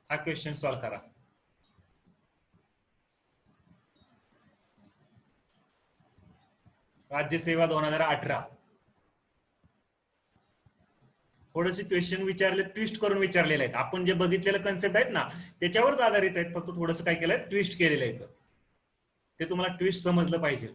हा क्वेश्चन सॉल्व करा. राज्यसेवा 2018. थोडेसे क्वेश्चन विचारले, ट्विस्ट करून विचारलेले आहेत. आपण जे बघितलेले कन्सेप्ट आहेत ना त्याच्यावरच आधारित आहेत. फक्त थोडंसं काय केलंय? ट्विस्ट केलेलं आहे. ते तुम्हाला ट्विस्ट समजलं पाहिजे.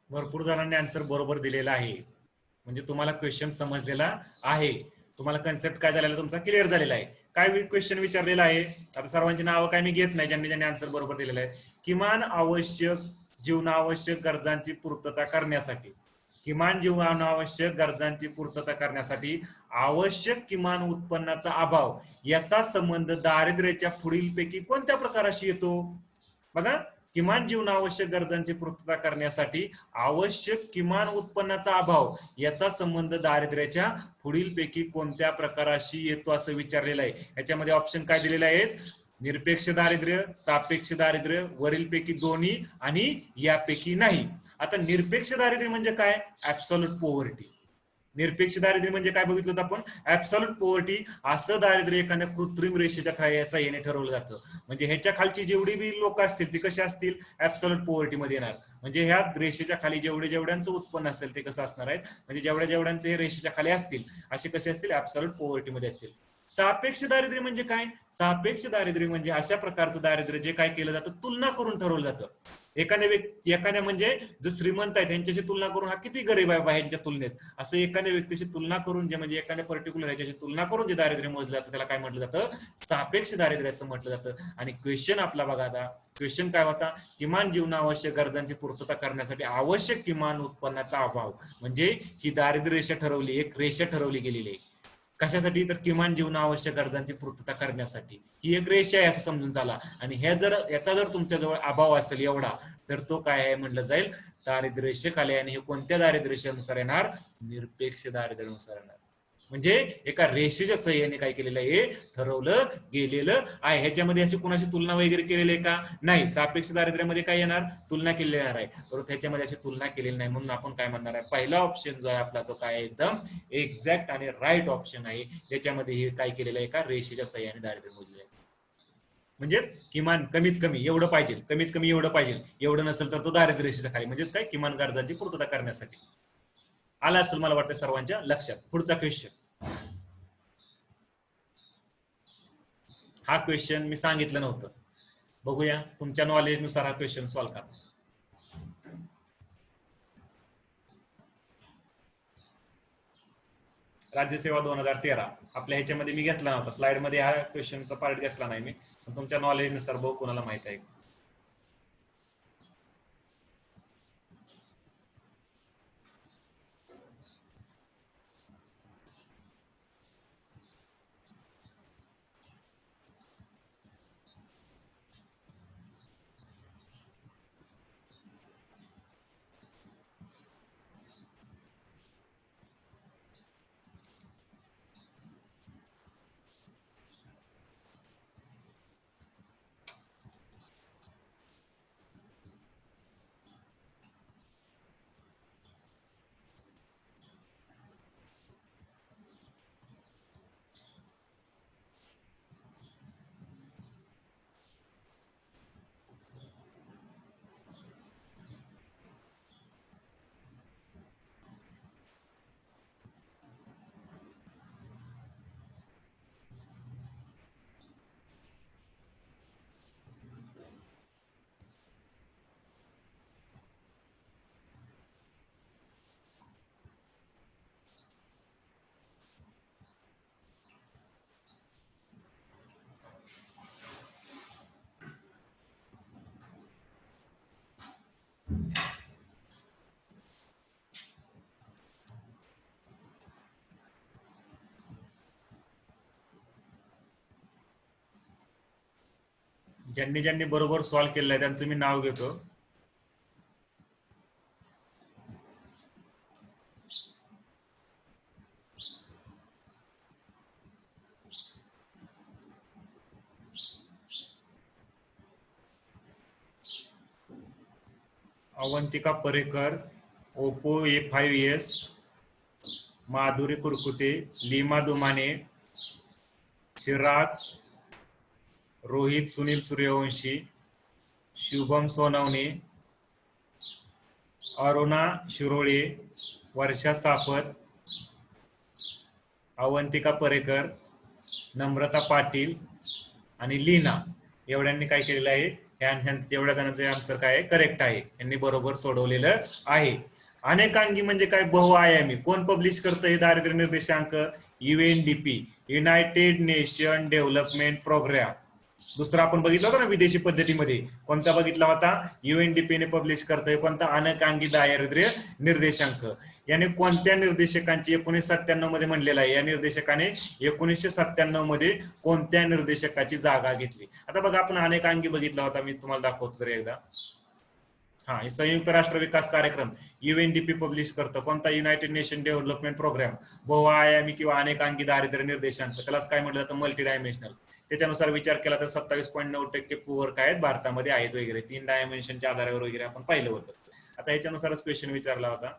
भरपूर जणांनी आन्सर बरोबर दिलेला आहे. म्हणजे तुम्हाला क्वेश्चन समजलेला आहे. तुम्हाला कन्सेप्ट काय झालेला तुमचा क्लिअर झालेला आहे. काय क्वेश्चन विचारलेला आहे? आता सर्वांची नावं काय मी घेत नाही, ज्यांनी ज्यांनी आन्सर बरोबर दिलेला आहे. किमान आवश्यक जीवनावश्यक गरजांची पूर्तता करण्यासाठी, किमान जीवनावश्यक गरजांची पूर्तता करण्यासाठी आवश्यक किमान उत्पन्नाचा अभाव याचा संबंध दारिद्र्याच्या पुढीलपैकी कोणत्या प्रकाराशी येतो? बघा, किमान जीवनावश्यक गरजांची पूर्तता करण्यासाठी आवश्यक किमान उत्पन्नाचा अभाव याचा संबंध दारिद्र्याच्या पुढीलपैकी कोणत्या प्रकाराशी येतो असं विचारलेलं आहे. याच्यामध्ये ऑप्शन काय दिलेले आहेत? निरपेक्ष दारिद्र्य, सापेक्ष दारिद्र्य, वरीलपैकी दोन्ही आणि यापैकी नाही. आता निरपेक्ष दारिद्र्य म्हणजे काय? Absolute poverty. निरपेक्ष दारिद्र्य म्हणजे काय बघितलं होतं आपण, ऍब्सोल्यूट पॉवर्टी असं दारिद्र्य एखाद्या कृत्रिम रेषेच्या साहाय्याने ठरवलं जातं. म्हणजे ह्याच्या खालची जेवढी बी लोक असतील ती कशी असतील, ऍब्सोल्यूट पॉवर्टी मध्ये येणार. म्हणजे ह्या रेषेच्या खाली जेवढ्यांचं उत्पन्न असेल ते कसं असणार आहे, म्हणजे जेवढ्यांचे हे रेषेच्या खाली असतील असे कसे असतील, ऍब्सोल्यूट पॉवर्टी मध्ये असतील. सापेक्ष दारिद्र्य म्हणजे काय, सापेक्ष दारिद्र्य म्हणजे अशा प्रकारचं दारिद्र्य जे काय केलं जातं, तुलना करून ठरवलं जातं. एखाद्या म्हणजे जो श्रीमंत आहे त्यांच्याशी तुलना करून हा किती गरीब आहे बाहेरच्या तुलनेत, असं एखाद्या व्यक्तीशी तुलना करून जे म्हणजे एखाद्या पर्टिक्युलर ह्याच्याशी तुलना करून जे दारिद्र्य मोजलं जातं त्याला काय म्हटलं जातं, सापेक्ष दारिद्र्य असं म्हटलं जातं. आणि क्वेश्चन आपला बघा आता, क्वेश्चन काय होता, किमान जीवनावश्यक गरजांची पूर्तता करण्यासाठी आवश्यक किमान उत्पन्नाचा अभाव. म्हणजे ही दारिद्र्य रेषा ठरवली, एक रेषा ठरवली गेलेली आहे कशासाठी, तर किमान जीवनावश्यक गरजांची पूर्तता करण्यासाठी. ही एक रेषा आहे असं समजून चाला. आणि याचा जर तुमच्याजवळ अभाव असेल एवढा, तर तो काय आहे म्हटलं जाईल, दारिद्र्य रेषेखाली. आणि हे कोणत्या दारिद्र्य रेषेनुसार येणार, निरपेक्ष दारिद्र्यानुसार येणार. म्हणजे एका रेषेच्या सहाय्याने काय केलेलं आहे, ठरवलं गेलेलं आहे. ह्याच्यामध्ये अशी कोणाशी तुलना वगैरे केलेली आहे का, नाही. सापेक्ष दारिद्र्यामध्ये काय येणार, तुलना केलेली येणार आहे, परंतु ह्याच्यामध्ये अशी तुलना केलेली नाही. म्हणून आपण काय म्हणणार आहे, पहिला ऑप्शन जो आहे आपला तो काय एकदम एक्झॅक्ट आणि राईट ऑप्शन आहे. त्याच्यामध्ये हे काय केलेलं आहे, एका रेषेच्या सहाय्याने दारिद्र्य मोजले आहे. म्हणजेच किमान कमीत कमी एवढं पाहिजे, कमीत कमी एवढं पाहिजे, एवढं नसेल तर तो दारिद्र्य रेषेच्या खाली. म्हणजेच काय, किमान गरजांची पूर्तता करण्यासाठी. आला असेल मला वाटतं सर्वांच्या लक्षात. पुढचा क्वेश्चन, हा क्वेश्चन मी सांगितलं नव्हतं, बघूया तुमच्या नॉलेज नुसार हा क्वेश्चन सॉल्व्ह करा. राज्यसेवा 2013 आपल्या ह्याच्यामध्ये मी घेतला नव्हता, स्लाइड मध्ये हा क्वेश्चनचा पार्ट घेतला नाही मी, पण तुमच्या नॉलेज नुसार बघू कोणाला माहित आहे. ज्यांनी ज्यांनी बरोबर सॉल्व्ह केलंय त्यांचं मी नाव घेतो. अवंतिका परेकर, ओप्पो A5s, माधुरी कुरकुते, लीमा दुमाने, चिराग, रोहित सुनील सूर्यवंशी, शुभम सोनवणे, अरुणा शिरोळे, वर्षा सापत, अवंतिका परेकर, नम्रता पाटील आणि लीना, एवढ्यांनी काय केलेलं आहे, एवढ्या जणांचे आन्सर काय आहे, करेक्ट आहे. यांनी बरोबर सोडवलेलं आहे. अनेकांगी म्हणजे काय, बहुआयामी. कोण पब्लिश करतं हे दारिद्र्य निर्देशांक, UNDP, United Nation Development Programme. दुसरा आपण बघितला होता ना विदेशी पद्धतीमध्ये, कोणता बघितला होता, UNDP ने पब्लिश करतोय कोणता, अनेकांगी दारिद्र्य निर्देशांक. याने कोणत्या निर्देशकांची 1997 मध्ये म्हणलेला आहे, या निर्देशकाने 1997 मध्ये कोणत्या निर्देशकाची जागा घेतली. आता बघा आपण अनेकांगी बघितला होता, मी तुम्हाला दाखवतो तरी एकदा. हा, संयुक्त राष्ट्र विकास कार्यक्रम UNDP पब्लिश करतं कोणता, युनायटेड नेशन डेव्हलपमेंट प्रोग्राम, बहुआयामी किंवा अनेकांगी दारिद्र्य निर्देशांक, त्यालाच काय म्हटलं जातं, मल्टी डायमेन्शनल. त्याच्यानुसार विचार केला तर 27.9% पुअर काय आहेत भारतामध्ये आहेत वगैरे, 3 डायमेन्शनच्या आधारावर वगैरे आपण पाहिलं होतं. आता ह्याच्यानुसारच क्वेश्चन विचारला होता,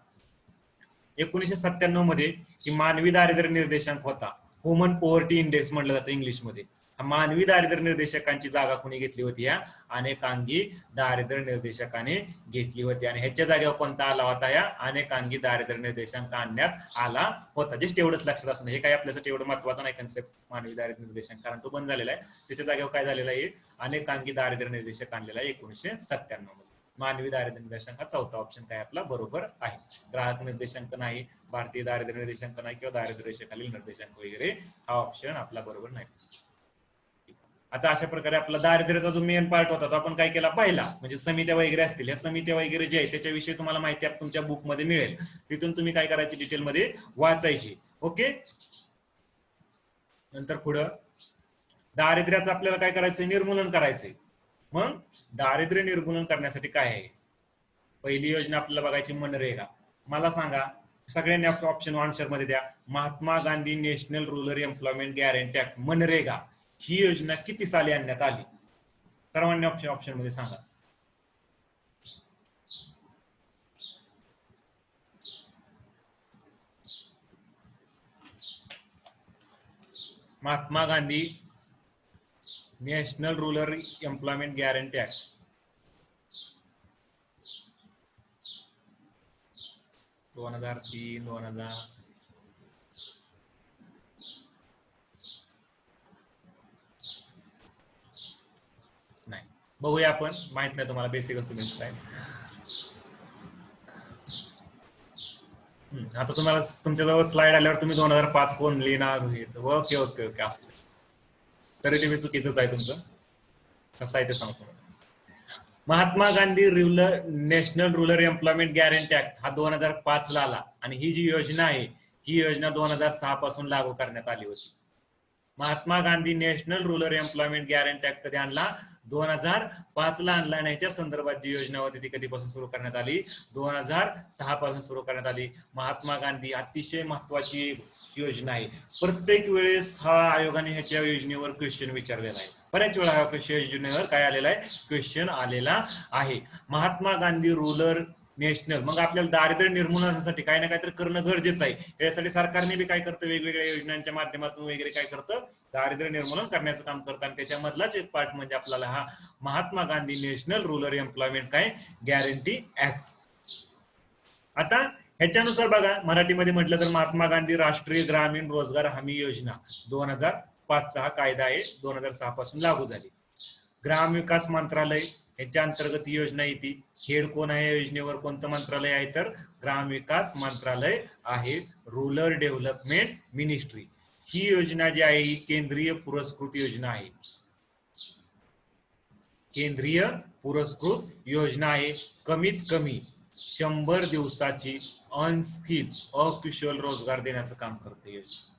1997 मध्ये की मानवी दारिद्र्य निर्देशांक होता, ह्युमन पॉवर्टी इंडेक्स म्हटलं जातं इंग्लिशमध्ये. मानवी दारिद्र्य निर्देशकांची जागा कोणी घेतली होती? या अनेकांगी दारिद्र्य निर्देशकाने घेतली होती. आणि ह्याच्या जागेवर कोणता आला होता? या अनेकांगी दारिद्र्य निर्देशांक आणण्यात आला होता. जस्ट एवढंच लक्षात असणं, हे काही आपल्यासाठी एवढं महत्वाचं नाही कन्सेप्ट मानवी दारिद्र्य निर्देशांक, कारण तो बंद झालेला आहे. त्याच्या जागेवर काय झालेलं आहे? अनेकांगी दारिद्र्य निर्देशक आणलेला आहे 1997 मध्ये. मानवी दारिद्र्य निर्देशांक हा चौथा ऑप्शन काय आपला बरोबर आहे. ग्राहक निर्देशांक नाही, भारतीय दारिद्र्य निर्देशांक नाही, किंवा दारिद्र्य रेषेखालील निर्देशांक वगैरे हा ऑप्शन आपला बरोबर नाही. आता अशा प्रकारे आपला दारिद्र्याचा जो मेन पार्ट होता तो आपण काय केला? पाहिला. म्हणजे समित्या वगैरे असतील, या समित्या वगैरे जे आहे त्याच्याविषयी तुम्हाला माहिती तुमच्या बुक मध्ये मिळेल, तिथून तुम्ही काय करायची? डिटेल मध्ये वाचायची. ओके. नंतर पुढं दारिद्र्याचं आपल्याला काय करायचंय? निर्मूलन करायचंय. मग दारिद्र्य निर्मूलन करण्यासाठी काय आहे? पहिली योजना आपल्याला बघायची मनरेगा. मला सांगा सगळ्यांनी ऑप्शन आन्सर मध्ये द्या. Mahatma Gandhi national rural employment guarantee act मनरेगा ही योजना किती साली आणण्यात आली? सर्वांनी ऑप्शन मध्ये सांगा. Mahatma Gandhi national rural employment guarantee act 2003 2000 नाही. बघूया आपण, माहित नाही तुम्हाला बेसिक असतो काय. आता तुम्हाला तुमच्याजवळ स्लाइड आल्यावर तुम्ही 2005 कोण लिहिणार? ओके ओके ओके असं तरी तुम्ही चुकीचंच आहे तुमचं. कसं आहे ते सांगतो. Mahatma Gandhi national rural employment guarantee act हा 2005 ला आला, आणि ही जी योजना आहे ही योजना 2006 पासून लागू करण्यात आली होती. Mahatma Gandhi national rural employment guarantee act कधी आणला? 2005 ला आणला. आणि याच्या संदर्भात जी योजना होती ती कधीपासून सुरू करण्यात आली? 2006 पासून सुरू करण्यात आली. महात्मा गांधी अतिशय महत्वाची योजना आहे. प्रत्येक वेळेस हा आयोगाने ह्याच्या योजनेवर क्वेश्चन विचारलेला आहे. बऱ्याच वेळा हा योजनेवर काय आलेला आहे? क्वेश्चन आलेला आहे. Mahatma Gandhi rural national. मग आपल्याला दारिद्र्य निर्मूलनासाठी काही ना काहीतरी करणं गरजेचं आहे. यासाठी सरकारने बी काय करतं? वेगवेगळ्या योजनांच्या माध्यमातून वगैरे काय करतं? दारिद्र्य निर्मूलन करण्याचं काम करतं. आणि त्याच्यामधलाच एक पार्ट म्हणजे आपल्याला हा Mahatma Gandhi national rural employment काय गॅरंटी ऍक्ट. आता ह्याच्यानुसार बघा, मराठीमध्ये म्हटलं तर महात्मा गांधी राष्ट्रीय ग्रामीण रोजगार हमी योजना 2005 चा हा कायदा आहे, 2006 पासून लागू झाली. ग्राम विकास मंत्रालय याच्या अंतर्गत ही योजना येते. हेड कोण आहे या योजनेवर? कोणतं मंत्रालय आहे? तर ग्राम विकास मंत्रालय आहे, रूरल डेव्हलपमेंट मिनिस्ट्री. ही योजना जी आहे ही केंद्रीय पुरस्कृत योजना आहे. केंद्रीय पुरस्कृत योजना आहे. कमीत कमी 100 दिवसाची अनस्किल अकुशल रोजगार देण्याचं काम करते योजना.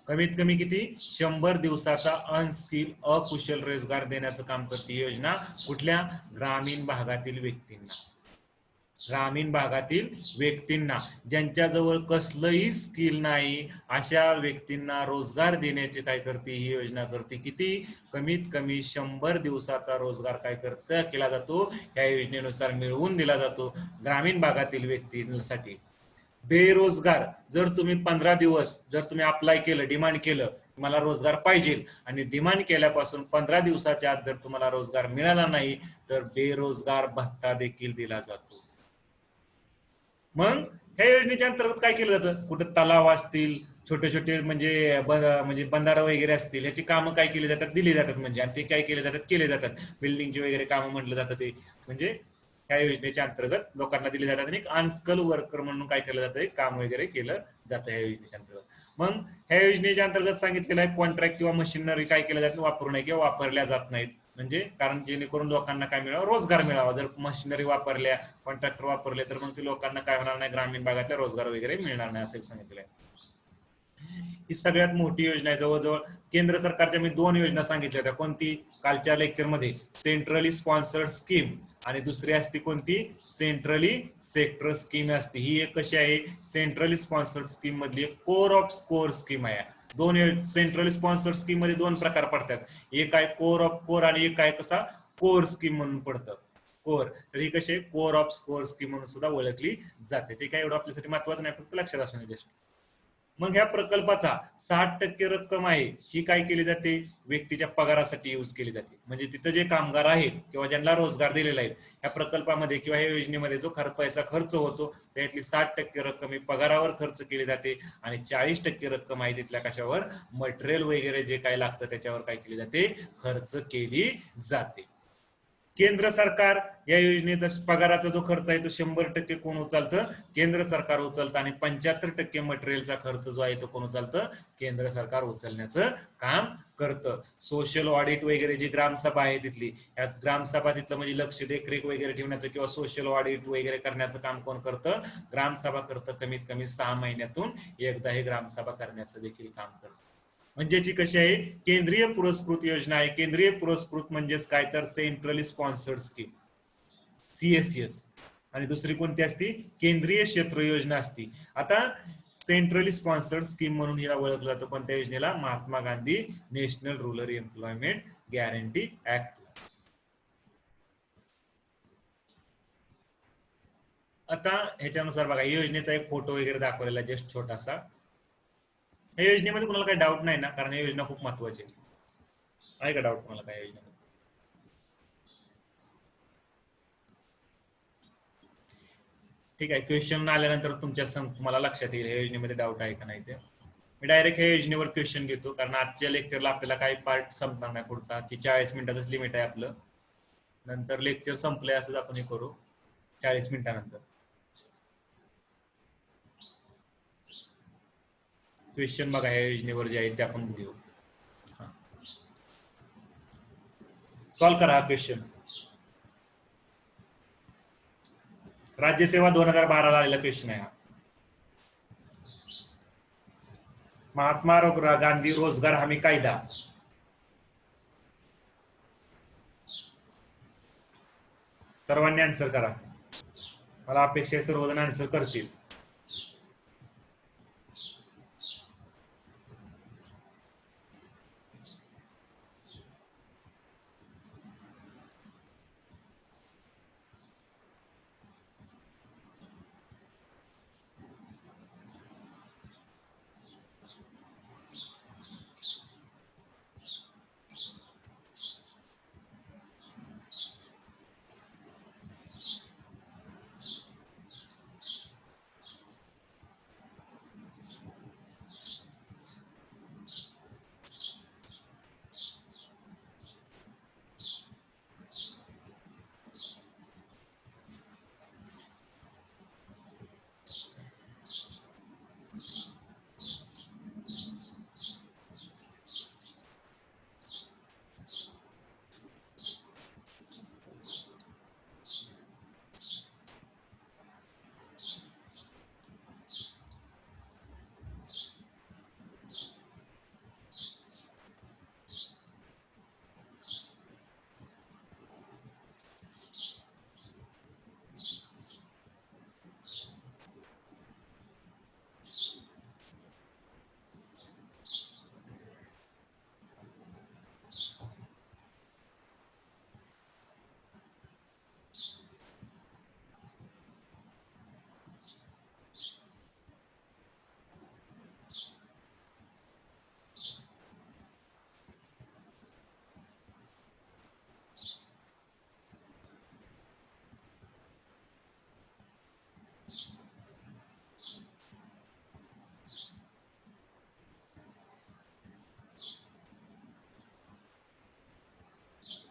कमीत कमी किती? 100 दिवसाचा अनस्किल अकुशल रोजगार देण्याचं काम करते ही योजना. कुठल्या? ग्रामीण भागातील व्यक्तींना. ग्रामीण भागातील व्यक्तींना ज्यांच्याजवळ कसलंही स्किल नाही अशा व्यक्तींना रोजगार देण्याचे काय करते ही योजना करते. किती? कमीत कमी 100 दिवसाचा रोजगार काय केला जातो? या योजनेनुसार मिळवून दिला जातो ग्रामीण भागातील व्यक्तींसाठी. बेरोजगार जर तुम्ही 15 दिवस जर तुम्ही अप्लाय केलं, डिमांड केलं मला रोजगार पाहिजे, आणि डिमांड केल्यापासून 15 दिवसाच्या आत जर तुम्हाला रोजगार मिळाला नाही तर बेरोजगार भत्ता देखील दिला जातो. मग ह्या योजनेच्या अंतर्गत काय केलं जातं? कुठं तलाव असतील, छोटे छोटे म्हणजे बंधारा वगैरे असतील, याची कामं काय केली जातात? दिली जातात. म्हणजे आणि ते काय केले जातात? केले जातात. बिल्डिंगची वगैरे कामं म्हटलं जातं ते म्हणजे ह्या योजनेच्या अंतर्गत लोकांना दिले जातात. आणि अनस्किल वर्कर म्हणून काय केलं जातं? काम वगैरे केलं जातं ह्या योजनेच्या अंतर्गत. मग ह्या योजनेच्या अंतर्गत सांगितलेलं आहे कॉन्ट्रॅक्ट किंवा मशिनरी काय केलं जात? वापरू नये किंवा वापरल्या जात नाहीत. म्हणजे कारण जेणेकरून लोकांना काय मिळावं? रोजगार मिळावा. जर मशिनरी वापरल्या, कॉन्ट्रॅक्टर वापरले तर मग ते लोकांना काय होणार नाही? ग्रामीण भागातल्या रोजगार वगैरे मिळणार नाही असं सांगितलेलं आहे. ही सगळ्यात मोठी योजना आहे. जवळजवळ केंद्र सरकारच्या मी 2 योजना सांगितल्या होत्या. कोणती? कालच्या लेक्चरमध्ये सेंट्रली स्पॉन्सर्ड स्कीम, आणि दुसरी असते कोणती? सेंट्रली सेक्टर स्कीम असते. ही एक कशी आहे? सेंट्रली स्पॉन्सर्ड स्कीम मधली एक कोर ऑफ स्कोर स्कीम आहे. सेंट्रली स्पॉन्सर्ड स्कीम मध्ये 2 प्रकार पडतात. एक आहे कोर ऑफ कोर आणि एक आहे कसा? कोर स्कीम म्हणून पडतं. कोर, तर ही कशी कोर ऑफ स्कोर स्कीम म्हणून सुद्धा ओळखली जाते. ते काय एवढं आपल्यासाठी महत्वाचं नाही, फक्त लक्षात असू नये जस्ट. मग ह्या प्रकल्पाचा 60% रक्कम आहे ही काय केली जाते, व्यक्तीच्या पगारासाठी यूज केली जाते. म्हणजे तिथं जे कामगार आहेत किंवा ज्यांना रोजगार दिलेला आहे या प्रकल्पामध्ये किंवा या योजनेमध्ये जो पैसा खर्च होतो त्यातली 60% रक्कम ही पगारावर खर्च केली जाते आणि 40% रक्कम आहे तिथल्या कशावर, मटेरियल वगैरे जे काय लागतं त्याच्यावर काय केली जाते, खर्च केली जाते. केंद्र सरकार या योजनेचा पगाराचा जो खर्च आहे तो 100% कोण उचलतं, केंद्र सरकार उचलतं आणि 75% मटेरियलचा खर्च जो आहे तो कोण उचलतं, केंद्र सरकार उचलण्याचं काम करतं. सोशल ऑडिट वगैरे जी ग्रामसभा आहे तिथली, या ग्रामसभा तिथलं म्हणजे लक्ष देखरेख वगैरे ठेवण्याचं किंवा सोशल ऑडिट वगैरे करण्याचं काम कोण करतं, ग्रामसभा करतं. कमीत कमी 6 महिन्यातून एकदा हे ग्रामसभा करण्याचं देखील काम करतं. म्हणजे जी कशी आहे, केंद्रीय पुरस्कृत योजना आहे. केंद्रीय पुरस्कृत म्हणजेच काय तर सेंट्रली स्पॉन्सर्ड स्कीम, CSS. आणि दुसरी कोणती असती, केंद्रीय क्षेत्र योजना असती. आता सेंट्रली स्पॉन्सर्ड स्कीम म्हणून हिला ओळखलं जातं कोणत्या योजनेला, Mahatma Gandhi national rural employment guarantee act. आता ह्याच्यानुसार बघा, योजनेचा एक फोटो वगैरे दाखवलेला जस्ट छोटासा. या योजनेमध्ये कुणाला काही डाऊट नाही ना, कारण ही योजना खूप महत्वाची आहे का डाऊट तुम्हाला काय योजनेमध्ये? ठीक आहे, क्वेश्चन आल्यानंतर तुमच्या तुम्हाला लक्षात येईल या योजनेमध्ये डाऊट आहे का नाही ते. मी डायरेक्ट ह्या योजनेवर क्वेश्चन घेतो, कारण आजच्या लेक्चरला आपल्याला काही पार्ट संपणार नाही पुढचा. आजची 40 मिनिटाचंच लिमिट आहे आपलं, नंतर लेक्चर संपलंय असंच आपण हे करू 40 मिनिटानंतर. क्वेश्चन बघा या योजनेवर जे आहेत ते आपण घेऊ. सॉल्व करा हा क्वेश्चन. राज्यसेवा 2012 ला आलेला क्वेश्चन आहे हा. महात्मा गांधी रोजगार हमी कायदा. सर्वांनी आन्सर करा, मला अपेक्षा आहे सर्वजण आन्सर करतील.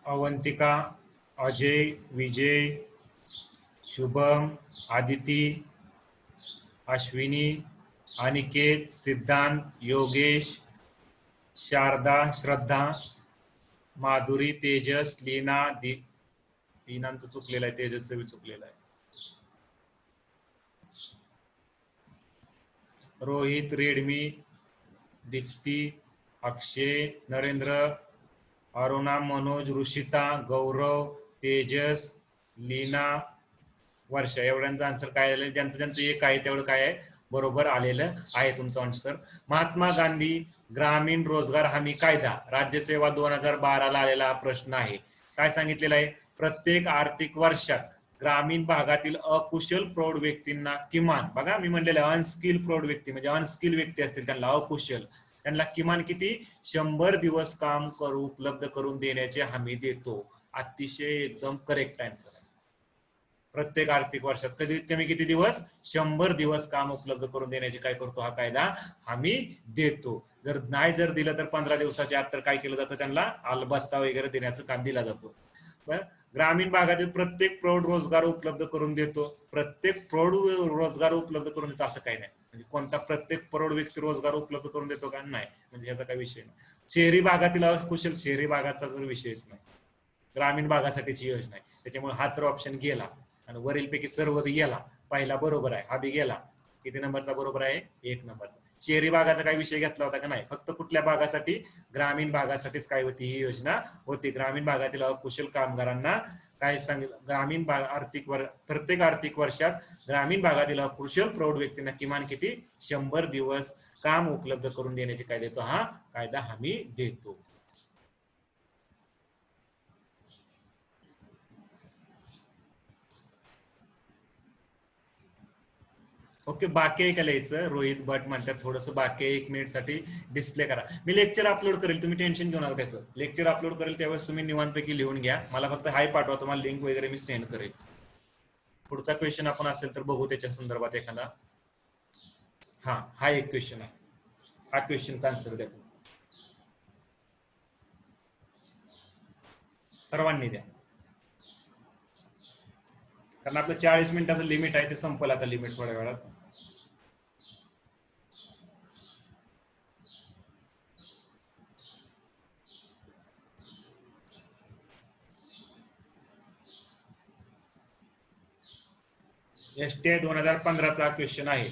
अवंतिका, अजय, विजय, शुभम, आदिती, अश्विनी, अनिकेत, सिद्धांत, योगेश, शारदा, श्रद्धा, माधुरी, तेजस, लीना, लीनांचं चुकलेलं आहे, तेजसचं बी चुकलेलं आहे, रोहित, रेडमी, दीप्ती, अक्षय, नरेंद्र, अरुणा, मनोज, ऋषिता, गौरव, तेजस, लीना, वर्षा. एवढ्यांचं आन्सर काय आलेलं, ज्यांचं ज्यांचं एक आहे तेवढं काय आहे बरोबर आलेलं आहे तुमचं आन्सर. महात्मा गांधी ग्रामीण रोजगार हमी कायदा राज्यसेवा 2012 ला आलेला हा प्रश्न आहे. काय सांगितलेलं आहे, प्रत्येक आर्थिक वर्षात ग्रामीण भागातील अकुशल प्रौढ व्यक्तींना किमान, बघा मी म्हणलेलं अनस्किल प्रौढ व्यक्ती म्हणजे अनस्किल व्यक्ती असतील त्यांना अकुशल, त्यांना किमान किती 100 दिवस काम करू उपलब्ध करून देण्याची हमी देतो. अतिशय एकदम करेक्ट आन्सर आहे. प्रत्येक आर्थिक वर्षात कमीत कमी किती दिवस 100 दिवस काम उपलब्ध करून देण्याची काय करतो हा कायदा हमी देतो. जर नाही जर दिलं तर 15 दिवसाच्या आत तर काय केलं जातं त्यांना अलबत्ता वगैरे देण्याचं काम दिला जातो. ग्रामीण भागातील प्रत्येक प्रौढ रोजगार उपलब्ध करून देतो. प्रत्येक प्रौढ रोजगार उपलब्ध करून देतो असं काही नाही, म्हणजे कोणता प्रत्येक प्रौढ व्यक्ती रोजगार उपलब्ध करून देतो का नाही, म्हणजे याचा काही विषय नाही. शहरी भागातील अकुशल, शहरी भागाचा जर विषयच नाही, ग्रामीण भागासाठीची योजना आहे, त्याच्यामुळे हा तर ऑप्शन गेला आणि वरीलपैकी सर्व बी गेला. पहिला बरोबर आहे, हा बी गेला. किती नंबरचा बरोबर आहे? 1 नंबरचा. शहरी भागाचा काही विषय घेतला होता का नाही, फक्त कुठल्या भागासाठी? ग्रामीण भागासाठीच काय होती ही योजना होती. ग्रामीण भागातील अकुशल कामगारांना काय सांगितलं, ग्रामीण भाग प्रत्येक आर्थिक वर्षात ग्रामीण भागातील अकुशल प्रौढ व्यक्तींना किमान किती 100 दिवस काम उपलब्ध करून देण्याचे काय देतो हा कायदा हमी देतो. ओके, बाकी आहे का लिहायचं? रोहित भट म्हणतात थोडंसं बाकी 1 मिनिट साठी डिस्प्ले करा. मी लेक्चर अपलोड करेल, तुम्ही टेन्शन घेऊ नका त्याचं. लेक्चर अपलोड करेल त्यावेळेस तुम्ही निवांतपैकी लिहून घ्या. मला फक्त हाय पाठवा, तुम्हाला लिंक वगैरे मी सेंड करेल. पुढचा क्वेश्चन आपण असेल तर बघू त्याच्या संदर्भात एखादा. हा एक क्वेश्चन आहे, हा क्वेश्चनचा आन्सर द्या तुम्ही. सर्वांनी द्या, कारण आपलं 40 मिनिटाचं लिमिट आहे, ते संपलं आता लिमिट थोड्या वेळात. STI 2015चा क्वेश्चन आहे.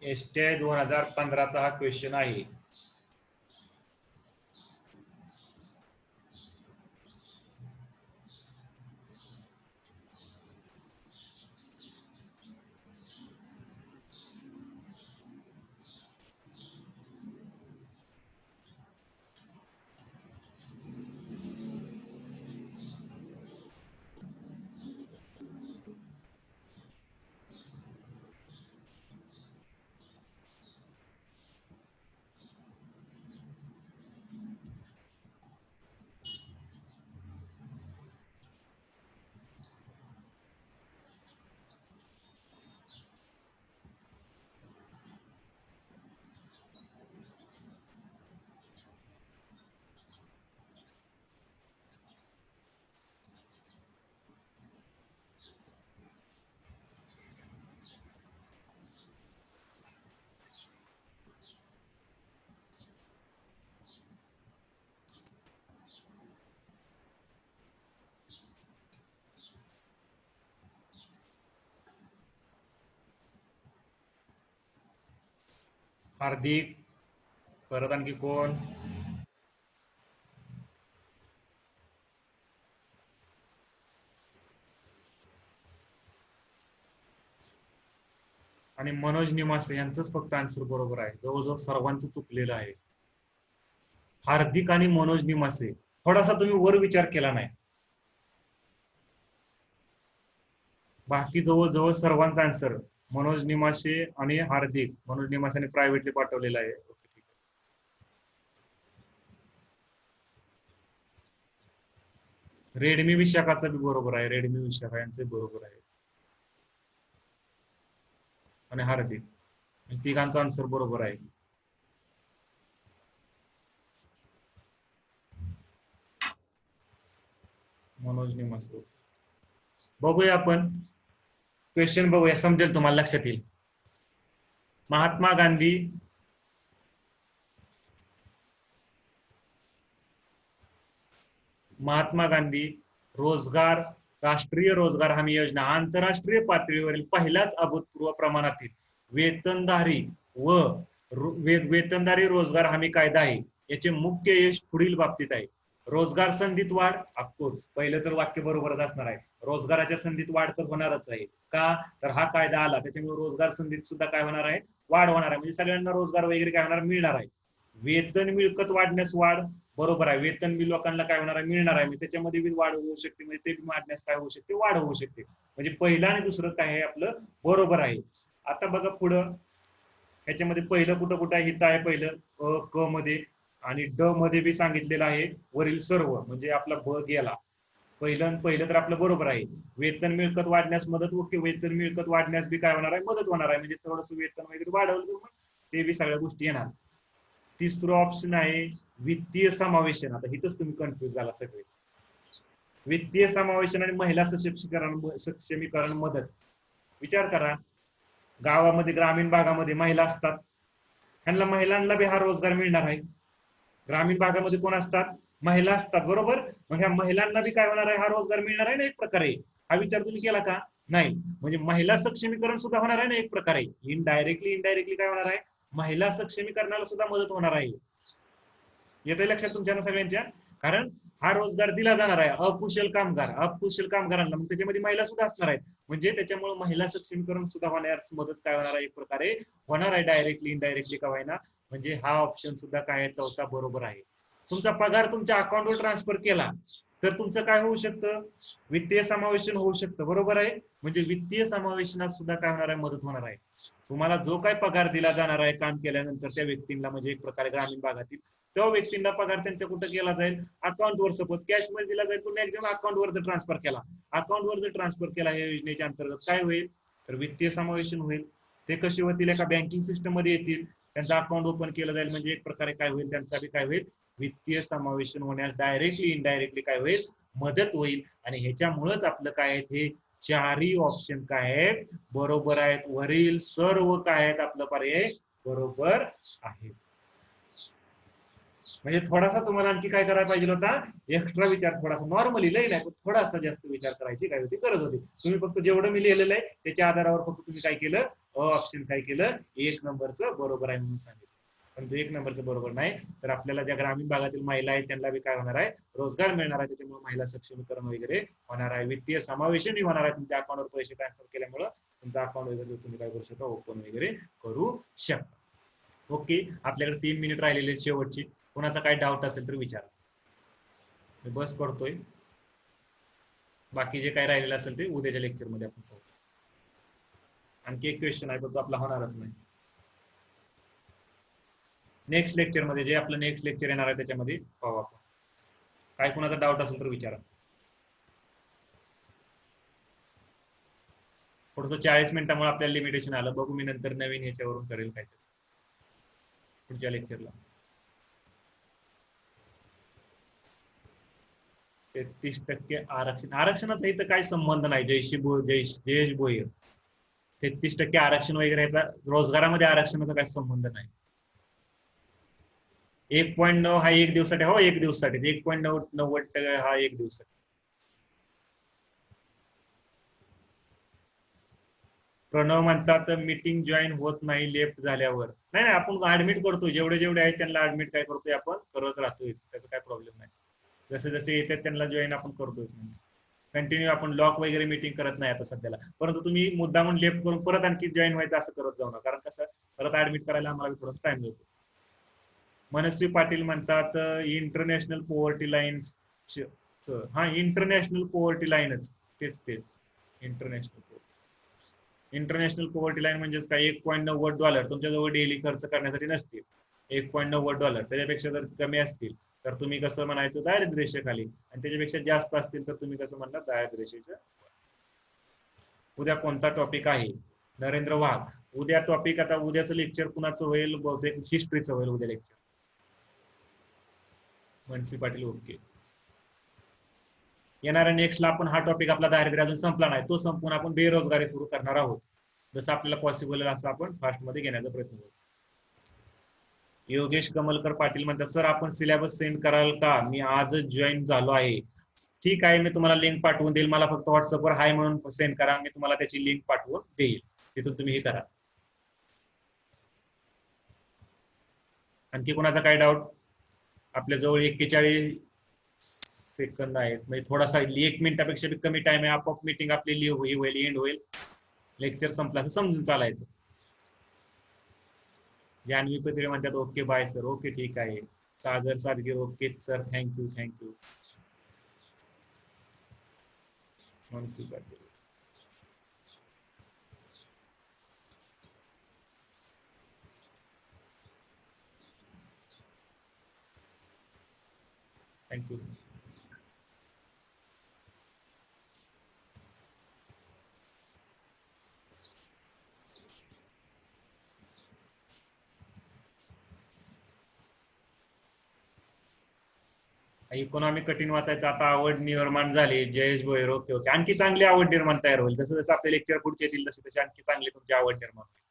STI 2015चा हा क्वेश्चन आहे. हार्दिक, परत आणखी कोण? आणि मनोज निमासे यांचंच फक्त आन्सर बरोबर आहे, जवळजवळ सर्वांचं चुकलेलं आहे. हार्दिक आणि मनोज निमासे, थोडासा तुम्ही वर विचार केला नाही. बाकी जवळजवळ सर्वांचा आन्सर मनोज निमाशे आणि हार्दिक. मनोज निमाशेने प्रायव्हेटली पाठवलेला आहे. रेडमी विशाखाचा बी बरोबर आहे, रेडमी विशाखा यांचे बरोबर आहे. आणि हार्दिक, तिघांचा आन्सर बरोबर आहे. मनोज निमासे. बघूया आपण क्वेश्चन, बघूया, समजेल तुम्हाला, लक्षात येईल. महात्मा गांधी रोजगार राष्ट्रीय रोजगार हमी योजना आंतरराष्ट्रीय पातळीवरील पहिलाच अभूतपूर्व प्रमाणातील वेतनधारी व वेतनधारी रोजगार हमी कायदा आहे. याचे मुख्य यश पुढील बाबतीत आहे. रोजगार संधीत वाढ, ऑफकोर्स पहिलं तर वाक्य बरोबरच असणार आहे. रोजगाराच्या संधीत वाढ तर होणारच आहे. का तर हा कायदा आला त्याच्यामुळे रोजगार संधीत सुद्धा काय होणार आहे, वाढ होणार आहे. म्हणजे सगळ्यांना रोजगार वगैरे काय होणार, मिळणार आहे. वेतन मिळकत वाढण्यास वाढ, बरोबर आहे. वेतन बी लोकांना काय होणार आहे, मिळणार आहे. त्याच्यामध्ये बी वाढ होऊ शकते, म्हणजे ते बी वाढण्यास काय होऊ शकते, वाढ होऊ शकते. म्हणजे पहिलं आणि दुसरं काय आहे आपलं बरोबर आहे. आता बघा पुढं ह्याच्यामध्ये पहिलं कुठं कुठं हित आहे, पहिलं क मध्ये आणि ड मध्ये बी सांगितलेलं आहे वरील सर्व, म्हणजे आपला ब गेला. पहिलं तर आपलं बरोबर आहे. वेतन मिळकत वाढण्यास मदत, ओके. वेतन मिळकत वाढण्यास बी काय होणार आहे, मदत होणार आहे. म्हणजे थोडस वेतन वगैरे वाढवलं मग ते बी सगळ्या गोष्टी येणार. तिसरं ऑप्शन आहे वित्तीय समावेशन. आता इथंच तुम्ही कन्फ्युज झाला सगळे. वित्तीय समावेशन आणि महिला सक्षमीकरण मदत. विचार करा, गावामध्ये ग्रामीण भागामध्ये महिला असतात, ह्यांना महिलांना बी हा रोजगार मिळणार आहे. ग्रामीण भागामध्ये कोण असतात, महिला असतात, बरोबर. मग ह्या महिलांना बी काय होणार आहे, हा रोजगार मिळणार आहे ना एक प्रकारे. हा विचार तुम्ही केला का, नाही. म्हणजे महिला सक्षमीकरण सुद्धा होणार आहे ना एक प्रकारे. इनडायरेक्टली काय होणार आहे, महिला सक्षमीकरणाला सुद्धा मदत होणार आहे. येते लक्षात तुमच्या सगळ्यांच्या. कारण हा रोजगार दिला जाणार आहे अकुशल कामगारांना, मग त्याच्यामध्ये महिला सुद्धा असणार आहेत. म्हणजे त्याच्यामुळे महिला सक्षमीकरण सुद्धा होण्यास मदत काय होणार आहे, एक प्रकारे होणार आहे. डायरेक्टली इनडायरेक्टली का होईना. म्हणजे हा ऑप्शन सुद्धा काय चौथा बरोबर आहे. तुमचा पगार तुमच्या अकाउंटवर ट्रान्सफर केला तर तुमचं काय होऊ शकतं, वित्तीय समावेशन होऊ शकतं, बरोबर आहे. म्हणजे वित्तीय समावेशनात सुद्धा काय होणार आहे, मदत होणार आहे. तुम्हाला जो काय पगार दिला जाणार आहे काम केल्यानंतर त्या व्यक्तींना, म्हणजे एक प्रकारे ग्रामीण भागातील त्या व्यक्तींना पगार त्यांच्या कुठं केला जाईल, अकाउंटवर. सपोज कॅश मध्ये दिला जाईल, तुम्ही एकदम अकाउंटवर जर ट्रान्सफर केला, या योजनेच्या अंतर्गत काय होईल, तर वित्तीय समावेशन होईल. ते कसे होतील, एका बँकिंग सिस्टम मध्ये येतील, त्यांचं अकाउंट ओपन केलं जाईल. म्हणजे एक प्रकारे काय होईल, त्यांचा बी काय होईल, वित्तीय समावेशन होण्यास डायरेक्टली इनडायरेक्टली काय होईल, मदत होईल. आणि ह्याच्यामुळेच आपलं काय आहे, हे चारही ऑप्शन काय आहेत, बरोबर आहेत. वरील सर्व काय आहेत आपलं पर्याय बरोबर आहे. म्हणजे थोडासा तुम्हाला आणखी काय करायला पाहिजे होता, एक्स्ट्रा विचार, थोडासा नॉर्मली लई नाही पण थोडासा जास्त विचार करायची काय होती, गरज होती. तुम्ही फक्त जेवढं मी लिहिलेलं आहे त्याच्या आधारावर फक्त तुम्ही काय केलं, ऑप्शन काय केलं, एक नंबरचं बरोबर आहे म्हणून सांगितलं. पण तो एक नंबरचं बरोबर नाही. तर आपल्याला ज्या ग्रामीण भागातील महिला आहेत त्यांना बी काय होणार आहे, रोजगार मिळणार आहे. त्याच्यामुळे महिला सक्षमीकरण वगैरे होणार आहे. वित्तीय समावेशनही होणार आहे. तुमच्या अकाउंटवर पैसे ट्रान्सफर केल्यामुळे तुमचं अकाउंट वगैरे तुम्ही काय करू शकता, ओपन वगैरे करू शकता. ओके, आपल्याकडे 3 मिनिट राहिलेले शेवटची. कोणाचा काय डाऊट असेल तर विचारा. मी बस करतोय. बाकी जे काय राहिलेलं असेल ते उद्याच्या लेक्चर मध्ये आपण पाहू. आणखी एक क्वेश्चन आहे पण तो आपला होणारच नाही. नेक्स्ट लेक्चर मध्ये, जे आपलं नेक्स्ट लेक्चर येणार आहे त्याच्यामध्ये पाहू आपण. काय कोणाचा डाऊट असेल तर विचारा. थोडस 40 मिनिटामुळे आपल्याला लिमिटेशन आलं, बघू मी नंतर नवीन ह्याच्यावरून करेल काय पुढच्या लेक्चरला. 33% आरक्षण, आरक्षणाचा इथं काय संबंध नाही. जयेश भोयर 33% आरक्षण वगैरे याचा रोजगारामध्ये आरक्षणाचा काही संबंध नाही. 1.9 हा एक दिवसासाठी, हो एक दिवसासाठी 1.90% हा एक दिवसासाठी. प्रणव म्हणतात मीटिंग जॉईन होत नाही लेफ्ट झाल्यावर. नाही नाही, आपण ऍडमिट करतो, जेवढे जेवढे आहेत त्यांना ऍडमिट काय करतोय आपण, करत राहतोय. त्याचा काय प्रॉब्लेम नाही. जसे जसे येतात त्यांना जॉईन आपण करतोय. कंटिन्यू आपण लॉक वगैरे मीटिंग करत नाही आता सध्याला. परंतु तुम्ही मुद्दामून लेफ्ट करून परत आणखी जॉईन व्हायचं असं करत जाऊ नका, कारण कसं परत ऍडमिट करायला आम्हाला थोडा टाइम देतो. मनस्वी पाटील म्हणतात इंटरनॅशनल पॉवर्टी लाईन. हा इंटरनॅशनल पॉवर्टी लाईनच, तेच इंटरनॅशनल पॉवर्टी लाईन म्हणजे काय, $1.90 तुमच्याजवळ डेली खर्च करण्यासाठी नसतील. $1.90 त्याच्यापेक्षा जर कमी असतील तर तुम्ही कसं म्हणायचं, दारिद्र्य रेषेखाली. आणि त्याच्यापेक्षा जास्त असतील तर तुम्ही कसं म्हणणार, दारिद्र्य रेषेच्या. उद्या कोणता टॉपिक आहे, नरेंद्र वाघ. उद्या टॉपिक, आता उद्याचं लेक्चर कुणाचं होईल, बहुतेक हिस्ट्रीचं होईल उद्या लेक्चर. मनसी पाटील ओके. येणाऱ्या नेक्स्टला आपण हा टॉपिक आपला दारिद्र्य अजून संपला नाही, तो संपून आपण बेरोजगारी सुरू करणार आहोत. जसं आपल्याला पॉसिबल आहे असं आपण फास्ट मध्ये घेण्याचा प्रयत्न करू. योगेश कमलकर पाटील म्हणतात सर आपण सिलेबस सेंड कराल का, मी आजच जॉईन झालो आहे. ठीक आहे, मी तुम्हाला लिंक पाठवून देईल, मला फक्त व्हॉट्सअपवर हाय म्हणून सेंड करा, मी तुम्हाला त्याची लिंक पाठवून देईल, तिथून तुम्ही हे करा. आणखी कोणाचा काय डाऊट? आपल्या जवळ 41 सेकंद आहेत, म्हणजे थोडासा 1 मिनिटापेक्षा कमी टाइम आहे, आपोआप मीटिंग आपली होईल, एंड होईल, लेक्चर संपला असं समजून चालायचं. जान्हवी पत्रे म्हणतात ओके बाय सर. ओके ठीक आहे. Sagar Sargir okay sir, thank you thank you. Mansi Patil thank you. Economy कठीण वाचायचं आता आवड निर्माण झाली. Jayesh Bhoyar okay okay. आणखी चांगली आवड निर्माण तयार होईल. जसं जसं आपले लेक्चर पुढचे येतील तसे तसे आणखी चांगली तुमची आवड निर्माण होईल.